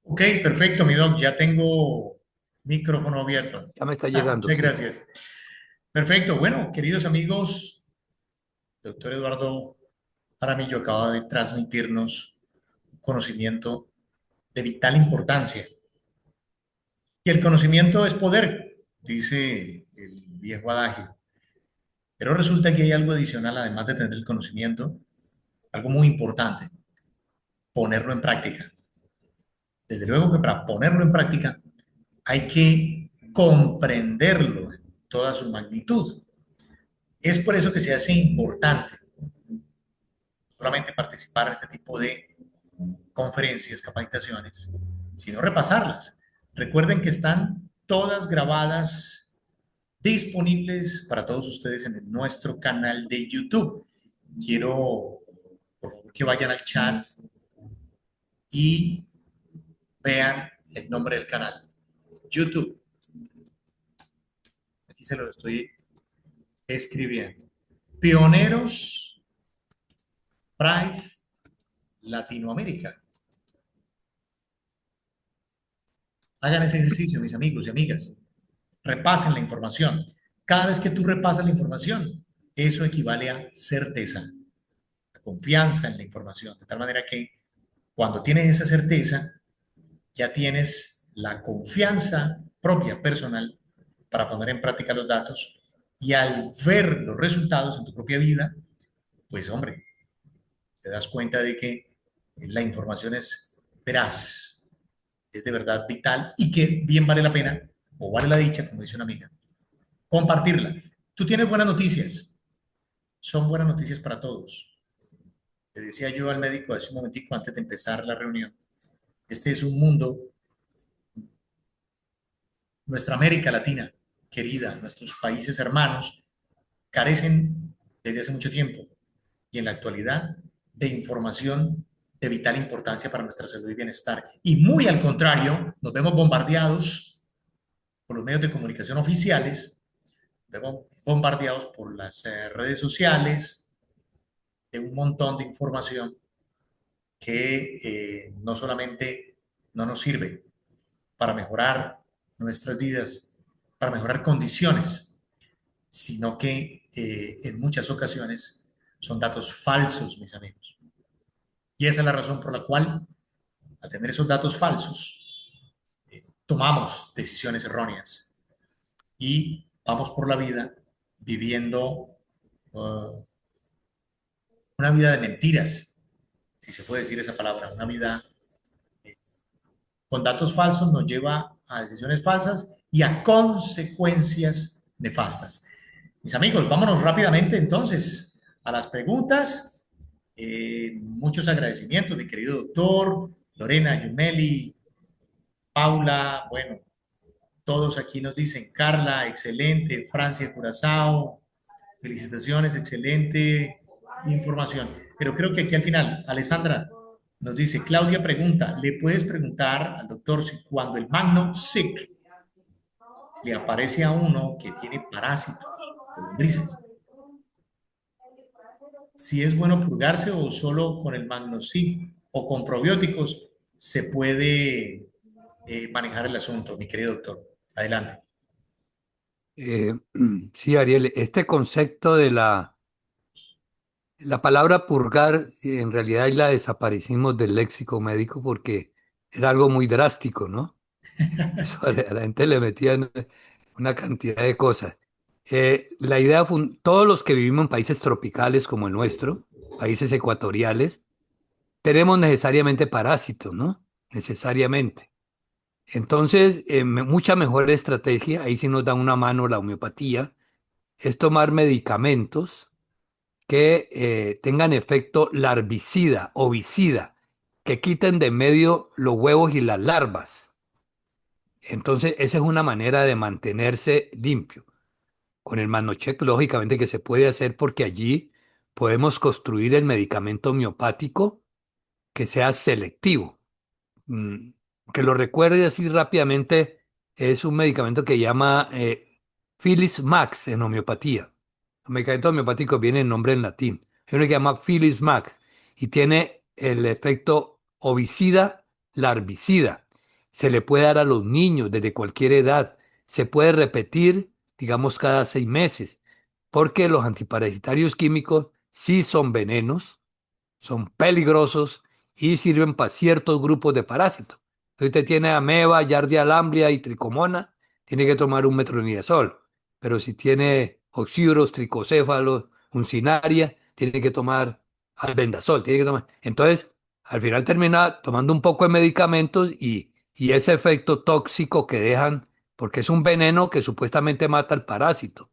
Ok, perfecto, mi doc. Ya tengo micrófono abierto. Ya me está Ah, llegando, muchas sí. gracias. Perfecto. Bueno, queridos amigos, doctor Eduardo Jaramillo acaba de transmitirnos un conocimiento de vital importancia. Y el conocimiento es poder, dice el viejo adagio. Pero resulta que hay algo adicional, además de tener el conocimiento, algo muy importante, ponerlo en práctica. Desde luego que para ponerlo en práctica hay que comprenderlo en toda su magnitud. Es por eso que se hace importante solamente participar en este tipo de conferencias, capacitaciones, sino repasarlas. Recuerden que están todas grabadas, disponibles para todos ustedes en nuestro canal de YouTube. Quiero, por favor, que vayan al chat y vean el nombre del canal. YouTube. Aquí se lo estoy escribiendo. Pioneros Pride Latinoamérica. Hagan ese ejercicio, mis amigos y amigas. Repasen la información. Cada vez que tú repasas la información, eso equivale a certeza, a confianza en la información. De tal manera que cuando tienes esa certeza, ya tienes la confianza propia, personal, para poner en práctica los datos y al ver los resultados en tu propia vida, pues hombre, te das cuenta de que la información es veraz, es de verdad vital y que bien vale la pena, o vale la dicha, como dice una amiga, compartirla. Tú tienes buenas noticias, son buenas noticias para todos. Le decía yo al médico hace un momentico antes de empezar la reunión, este es un mundo, nuestra América Latina, querida, nuestros países hermanos, carecen desde hace mucho tiempo y en la actualidad de información de vital importancia para nuestra salud y bienestar. Y muy al contrario, nos vemos bombardeados por los medios de comunicación oficiales, vemos bombardeados por las redes sociales, de un montón de información que no solamente no nos sirve para mejorar nuestras vidas, para mejorar condiciones, sino que en muchas ocasiones son datos falsos, mis amigos. Y esa es la razón por la cual, al tener esos datos falsos, tomamos decisiones erróneas y vamos por la vida viviendo una vida de mentiras, si se puede decir esa palabra, una vida con datos falsos nos lleva a decisiones falsas y a consecuencias nefastas. Mis amigos, vámonos rápidamente entonces a las preguntas. Muchos agradecimientos, mi querido doctor, Lorena, Yumeli, Paula, bueno, todos aquí nos dicen, Carla, excelente, Francia, Curazao, felicitaciones, excelente información. Pero creo que aquí al final, Alessandra nos dice, Claudia pregunta, ¿le puedes preguntar al doctor si cuando el Magno Sick le aparece a uno que tiene parásitos o lombrices, si es bueno purgarse o solo con el Magno Sick o con probióticos se puede manejar el asunto, mi querido doctor? Adelante. Eh, sí, Ariel, este concepto de la palabra purgar, en realidad ahí la desaparecimos del léxico médico porque era algo muy drástico, ¿no? Eso a Sí. la gente le metían una cantidad de cosas. La idea, todos los que vivimos en países tropicales como el nuestro, países ecuatoriales, tenemos necesariamente parásitos, ¿no? Necesariamente. Entonces, mucha mejor estrategia, ahí sí nos da una mano la homeopatía, es tomar medicamentos que tengan efecto larvicida, ovicida, que quiten de medio los huevos y las larvas. Entonces, esa es una manera de mantenerse limpio. Con el manocheck, lógicamente que se puede hacer porque allí podemos construir el medicamento homeopático que sea selectivo. mm, que lo recuerde así rápidamente, es un medicamento que llama Filis Max en homeopatía. Los medicamentos homeopáticos vienen en nombre en latín. Hay uno que llama Filis Max y tiene el efecto ovicida, larvicida. Se le puede dar a los niños desde cualquier edad. Se puede repetir, digamos, cada 6 meses, porque los antiparasitarios químicos sí son venenos, son peligrosos y sirven para ciertos grupos de parásitos. Si usted tiene ameba, yardia lamblia y tricomona, tiene que tomar un metronidazol. Pero si tiene oxiuros, tricocéfalos, uncinaria, tiene que tomar albendazol, tiene que tomar. Entonces, al final termina tomando un poco de medicamentos y ese efecto tóxico que dejan, porque es un veneno que supuestamente mata al parásito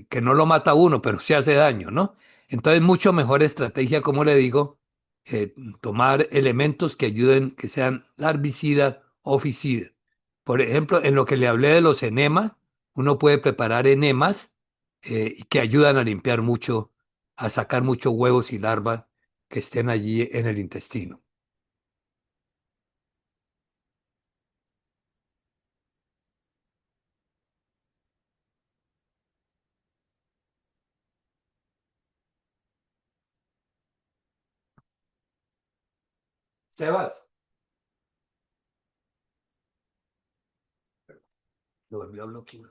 que no lo mata a uno, pero sí hace daño, ¿no? Entonces, mucho mejor estrategia, como le digo, tomar elementos que ayuden, que sean larvicidas o ficidas. Por ejemplo, en lo que le hablé de los enemas, uno puede preparar enemas que ayudan a limpiar mucho, a sacar muchos huevos y larvas que estén allí en el intestino. Sebas, lo volvió a bloquear.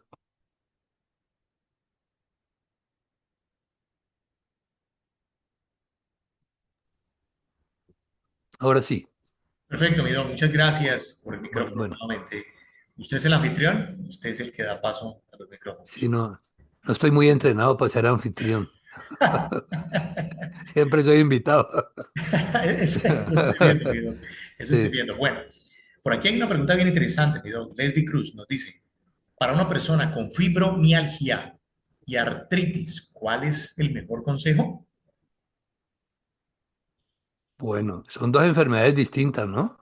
Ahora sí. Perfecto, mi don. Muchas gracias por el Bueno, micrófono bueno. nuevamente. ¿Usted es el anfitrión? ¿Usted es el que da paso a los Sí, micrófonos? no, no estoy muy entrenado para ser anfitrión. Siempre soy invitado. Eso estoy viendo, mi don. Eso estoy Sí, viendo. Bueno, por aquí hay una pregunta bien interesante, mi don. Leslie Cruz nos dice, para una persona con fibromialgia y artritis, ¿cuál es el mejor consejo? bueno, son dos enfermedades distintas, ¿no?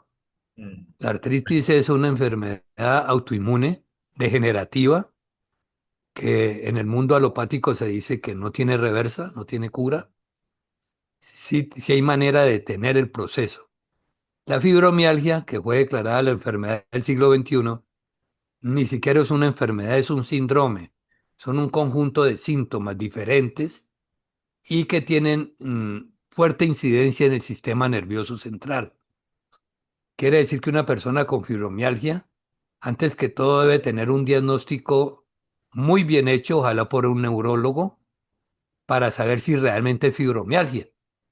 Mm, La artritis es una enfermedad autoinmune, degenerativa, que en el mundo alopático se dice que no tiene reversa, no tiene cura. Sí, sí hay manera de detener el proceso. La fibromialgia, que fue declarada la enfermedad del siglo XXI, ni siquiera es una enfermedad, es un síndrome. Son un conjunto de síntomas diferentes y que tienen fuerte incidencia en el sistema nervioso central. Quiere decir que una persona con fibromialgia, antes que todo, debe tener un diagnóstico muy bien hecho, ojalá por un neurólogo, para saber si realmente es fibromialgia.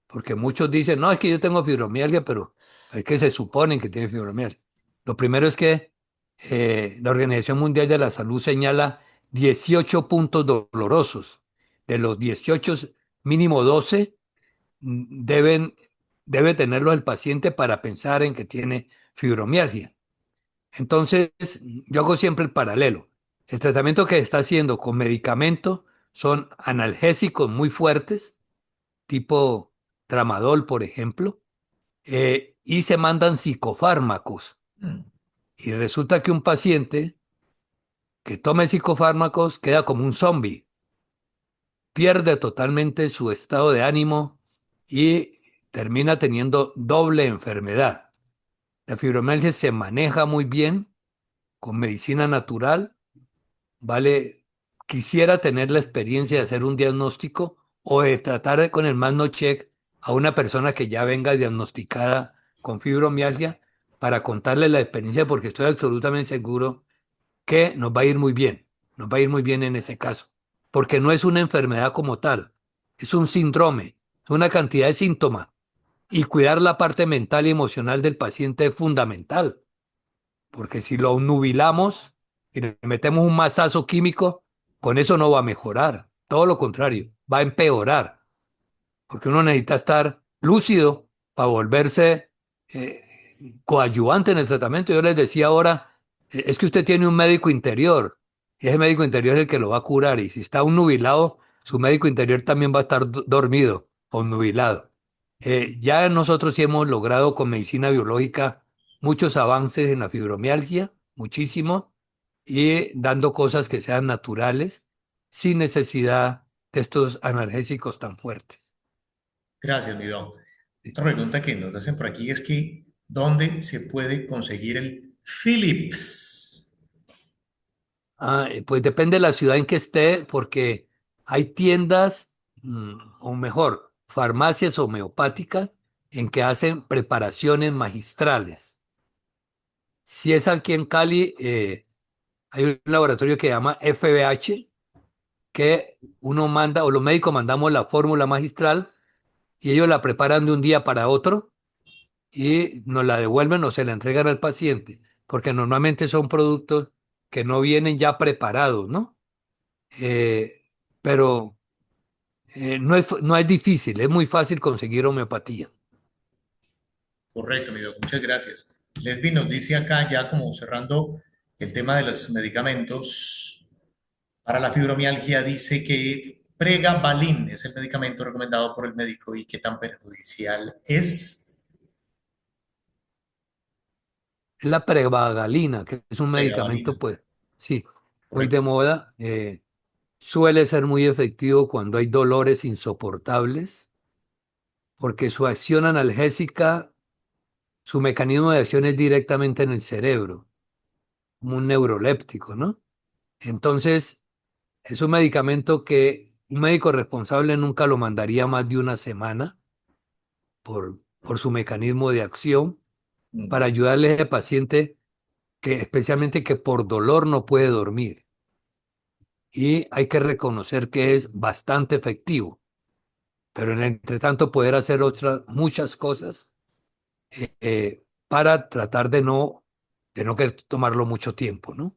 Porque muchos dicen, no, es que yo tengo fibromialgia, pero es que se suponen que tiene fibromialgia. Lo primero es que la Organización Mundial de la Salud señala 18 puntos dolorosos. De los 18, mínimo 12 debe tenerlo el paciente para pensar en que tiene fibromialgia. Entonces, yo hago siempre el paralelo. El tratamiento que está haciendo con medicamento son analgésicos muy fuertes, tipo tramadol, por ejemplo, y se mandan psicofármacos. Mm, Y resulta que un paciente que tome psicofármacos queda como un zombie, pierde totalmente su estado de ánimo y termina teniendo doble enfermedad. La fibromialgia se maneja muy bien con medicina natural, ¿vale? Quisiera tener la experiencia de hacer un diagnóstico o de tratar con el MagnoCheck a una persona que ya venga diagnosticada con fibromialgia para contarle la experiencia porque estoy absolutamente seguro que nos va a ir muy bien, nos va a ir muy bien en ese caso, porque no es una enfermedad como tal, es un síndrome, es una cantidad de síntomas y cuidar la parte mental y emocional del paciente es fundamental, porque si lo nubilamos y le metemos un masazo químico, con eso no va a mejorar, todo lo contrario, va a empeorar porque uno necesita estar lúcido para volverse eh, coadyuvante en el tratamiento. Yo les decía ahora, es que usted tiene un médico interior y ese médico interior es el que lo va a curar y si está un nubilado, su médico interior también va a estar dormido o nubilado. Ya nosotros sí hemos logrado con medicina biológica muchos avances en la fibromialgia, muchísimo, y dando cosas que sean naturales sin necesidad de estos analgésicos tan fuertes. gracias, mi don. Otra pregunta que nos hacen por aquí es que, ¿dónde se puede conseguir el Philips? Pues depende de la ciudad en que esté, porque hay tiendas, o mejor, farmacias homeopáticas en que hacen preparaciones magistrales. Si es aquí en Cali, hay un laboratorio que se llama FBH, que uno manda, o los médicos mandamos la fórmula magistral y ellos la preparan de un día para otro y nos la devuelven o se la entregan al paciente, porque normalmente son productos que no vienen ya preparados, ¿no? Eh, pero no es difícil, es muy fácil conseguir homeopatía. Correcto, mi doc, muchas gracias. Lesbi nos dice acá, ya como cerrando el tema de los medicamentos para la fibromialgia, dice que Pregabalin es el medicamento recomendado por el médico y qué tan perjudicial es. Es la pregabalina, que es un medicamento, Pregabalina, pues, sí, muy de correcto, moda. Suele ser muy efectivo cuando hay dolores insoportables, porque su acción analgésica, su mecanismo de acción es directamente en el cerebro, como un neuroléptico, ¿no? Entonces, es un medicamento que un médico responsable nunca lo mandaría más de una semana por su mecanismo de acción mm, para ayudarle a ese paciente que especialmente que por dolor no puede dormir. Y hay que reconocer que es bastante efectivo, pero en el entretanto poder hacer otras muchas cosas para tratar de no querer tomarlo mucho tiempo, ¿no?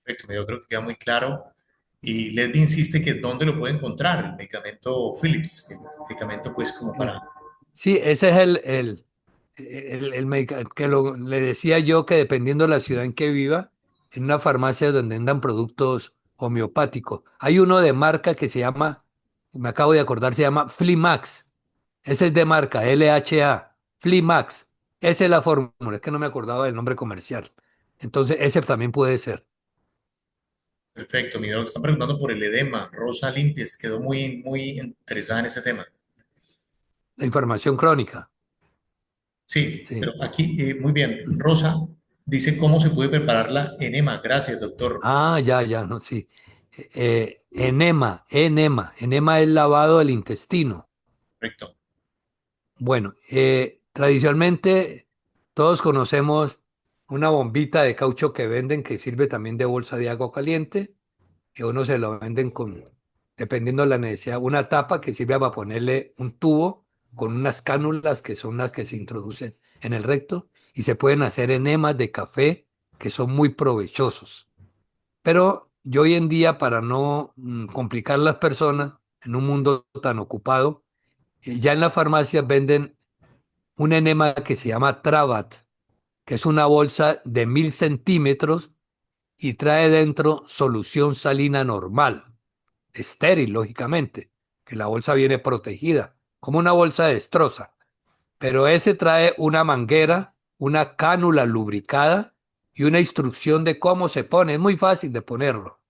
perfecto, yo creo que queda muy claro. Y Lesbi insiste que dónde lo puede encontrar, el medicamento Philips, el medicamento pues como para... Sí, sí, ese es que le decía yo que dependiendo de la ciudad en que viva, en una farmacia donde vendan productos homeopáticos. Hay uno de marca que se llama, me acabo de acordar, se llama Flimax. Ese es de marca, LHA, Flimax. Esa es la fórmula, es que no me acordaba del nombre comercial. Entonces, ese también puede ser. Perfecto, mi doc, están preguntando por el edema. Rosa Limpies quedó muy interesada en ese tema. La información crónica. Sí, pero Sí. aquí, muy bien. Rosa dice cómo se puede preparar la enema. Gracias, doctor. Ya, no, sí. Enema es lavado del intestino. Correcto. Bueno, tradicionalmente todos conocemos una bombita de caucho que venden que sirve también de bolsa de agua caliente, que uno se lo venden con, dependiendo de la necesidad, una tapa que sirve para ponerle un tubo con unas cánulas que son las que se introducen en el recto y se pueden hacer enemas de café que son muy provechosos. Pero yo hoy en día, para no complicar las personas en un mundo tan ocupado, ya en las farmacias venden un enema que se llama Trabat. que es una bolsa de 1000 centímetros y trae dentro solución salina normal, estéril, lógicamente, que la bolsa viene protegida, como una bolsa de destroza. Pero ese trae una manguera, una cánula lubricada y una instrucción de cómo se pone. Es muy fácil de ponerlo.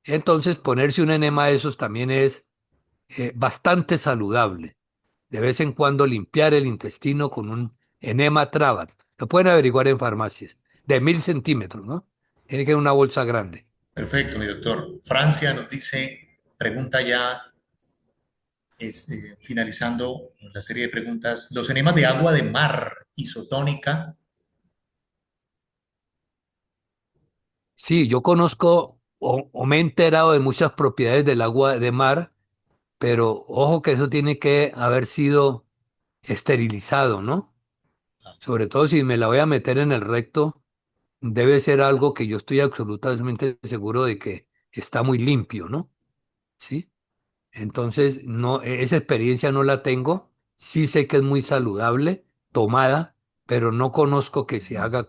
Entonces, ponerse un enema de esos también es bastante saludable. De vez en cuando limpiar el intestino con un enema Travat. Lo pueden averiguar en farmacias. De 1000 centímetros, ¿no? Tiene que ser una bolsa grande. Perfecto, mi doctor. Francia nos dice, pregunta ya, finalizando la serie de preguntas, los enemas de agua de mar isotónica. Sí, yo conozco o me he enterado de muchas propiedades del agua de mar, pero ojo que eso tiene que haber sido esterilizado, ¿no? Sobre todo si me la voy a meter en el recto, debe ser algo que yo estoy absolutamente seguro de que está muy limpio, ¿no? Sí. Entonces, no, esa experiencia no la tengo. Sí sé que es muy saludable, tomada, pero no conozco que se haga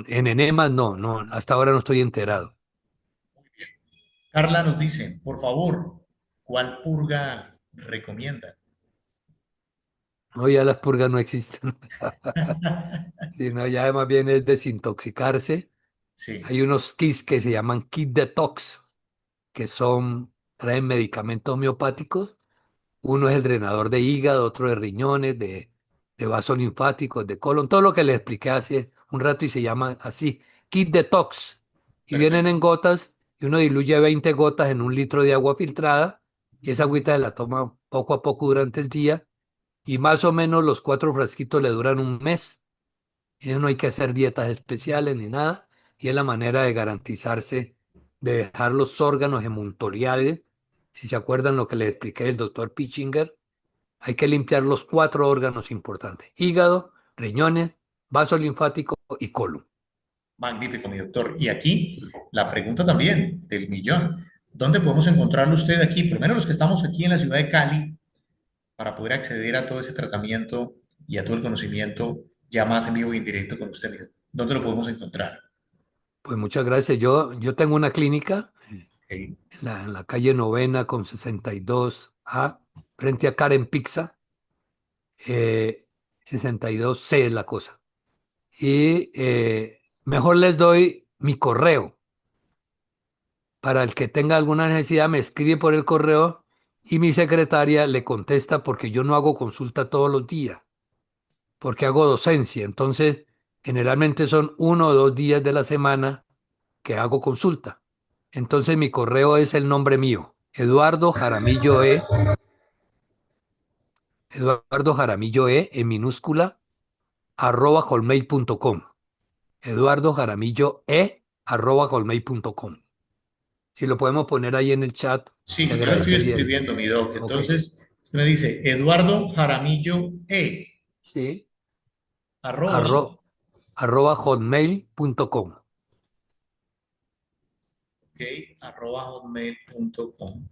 en enemas, no, no, hasta ahora no estoy enterado. Carla nos dice, por favor, ¿cuál purga recomienda? No, ya las purgas no existen, sino ya más bien es desintoxicarse. Sí, Hay unos kits que se llaman kit detox, que traen medicamentos homeopáticos. Uno es el drenador de hígado, otro de riñones, de vasos linfáticos, de colon, todo lo que les expliqué hace un rato y se llama así, kit detox. Y vienen perfecto. en gotas y uno diluye 20 gotas en un litro de agua filtrada y esa agüita se la toma poco a poco durante el día y más o menos los 4 frasquitos le duran un mes. Y no hay que hacer dietas especiales ni nada y es la manera de garantizarse de dejar los órganos emuntoriales. Si se acuerdan lo que les expliqué del doctor Pichinger, hay que limpiar los 4 órganos importantes: hígado, riñones, vaso linfático y colon. Magnífico, mi doctor. Y aquí la pregunta también del millón. ¿Dónde podemos encontrarlo usted aquí? Primero los que estamos aquí en la ciudad de Cali para poder acceder a todo ese tratamiento y a todo el conocimiento ya más en vivo y en directo con usted mismo. ¿Dónde lo podemos encontrar? Pues muchas gracias. Yo tengo una clínica Ok, en la calle Novena con 62A, frente a Karen Pizza, 62C es la cosa. Y mejor les doy mi correo. Para el que tenga alguna necesidad, me escribe por el correo y mi secretaria le contesta porque yo no hago consulta todos los días, porque hago docencia. Entonces, generalmente son 1 o 2 días de la semana que hago consulta. Entonces, mi correo es el nombre mío, Eduardo Jaramillo E, en minúscula, @hotmail.com. Eduardo Jaramillo E, @hotmail.com. Si lo podemos poner ahí en el chat, le sí, ya lo estoy agradecería. escribiendo, mi doc. Ok. Entonces, usted me dice Eduardo Jaramillo E, Sí. arroba, arro- @hotmail.com. ok, hotmail.com.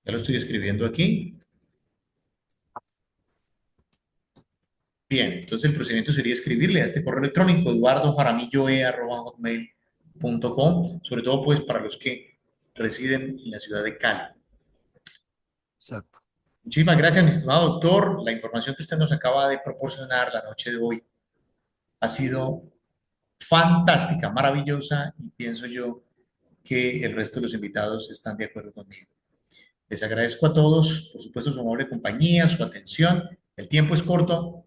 Ya lo estoy escribiendo aquí. Bien, entonces el procedimiento sería escribirle a este correo electrónico eduardojaramilloe@hotmail.com, sobre todo pues para los que residen en la ciudad de Cali. Exacto. Muchísimas gracias, mi estimado doctor. La información que usted nos acaba de proporcionar la noche de hoy ha sido fantástica, maravillosa y pienso yo que el resto de los invitados están de acuerdo conmigo. Les agradezco a todos, por supuesto, su amable compañía, su atención. El tiempo es corto.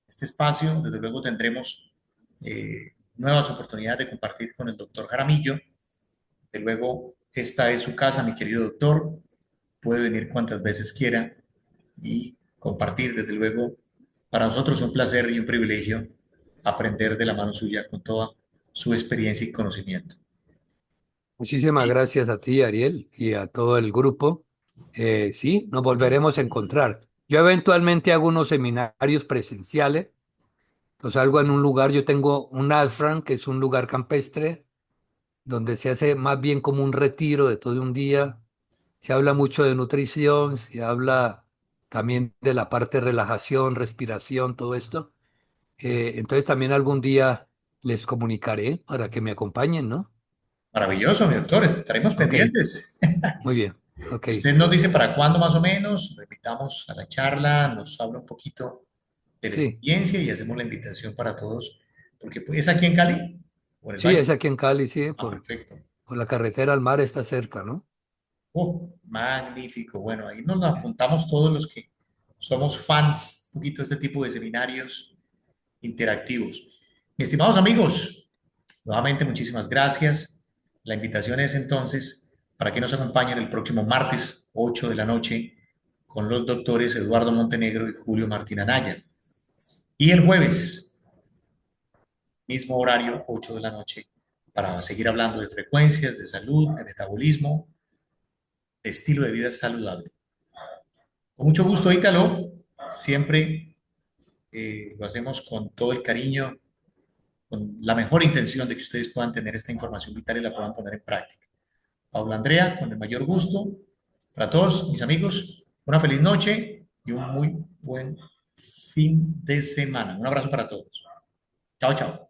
Este espacio, desde luego, tendremos nuevas oportunidades de compartir con el doctor Jaramillo. Desde luego, esta es su casa, mi querido doctor. Puede venir cuantas veces quiera y compartir, desde luego. Para nosotros es un placer y un privilegio aprender de la mano suya con toda su experiencia y conocimiento. Muchísimas Y gracias a ti, Ariel, y a todo el grupo. Sí, nos volveremos a encontrar. Yo eventualmente hago unos seminarios presenciales. Los hago en un lugar, yo tengo un ashram, que es un lugar campestre, donde se hace más bien como un retiro de todo un día. Se habla mucho de nutrición, se habla también de la parte de relajación, respiración, todo esto. Entonces también algún día les comunicaré para que me acompañen, ¿no? Maravilloso, mi doctor, estaremos Ok, pendientes. muy bien. Ok, Usted nos dice para cuándo más o menos, lo invitamos a la charla, nos habla un poquito de la sí, experiencia y hacemos la invitación para todos, porque pues, ¿es aquí en Cali o en el sí, Valle? es aquí en Cali, sí, Ah, perfecto. por la carretera al mar está cerca, ¿no? Oh, magnífico. Bueno, ahí nos apuntamos todos los que somos fans un poquito de este tipo de seminarios interactivos. Mis estimados amigos, nuevamente muchísimas gracias. La invitación es entonces para que nos acompañen el próximo martes, 8 de la noche, con los doctores Eduardo Montenegro y Julio Martín Anaya. Y el jueves, mismo horario, 8 de la noche, para seguir hablando de frecuencias, de salud, de metabolismo, de estilo de vida saludable. Con mucho gusto, Ítalo. Siempre lo hacemos con todo el cariño, con la mejor intención de que ustedes puedan tener esta información vital y la puedan poner en práctica. Paula Andrea, con el mayor gusto. Para todos mis amigos, una feliz noche y un muy buen fin de semana. Un abrazo para todos. Chao, chao.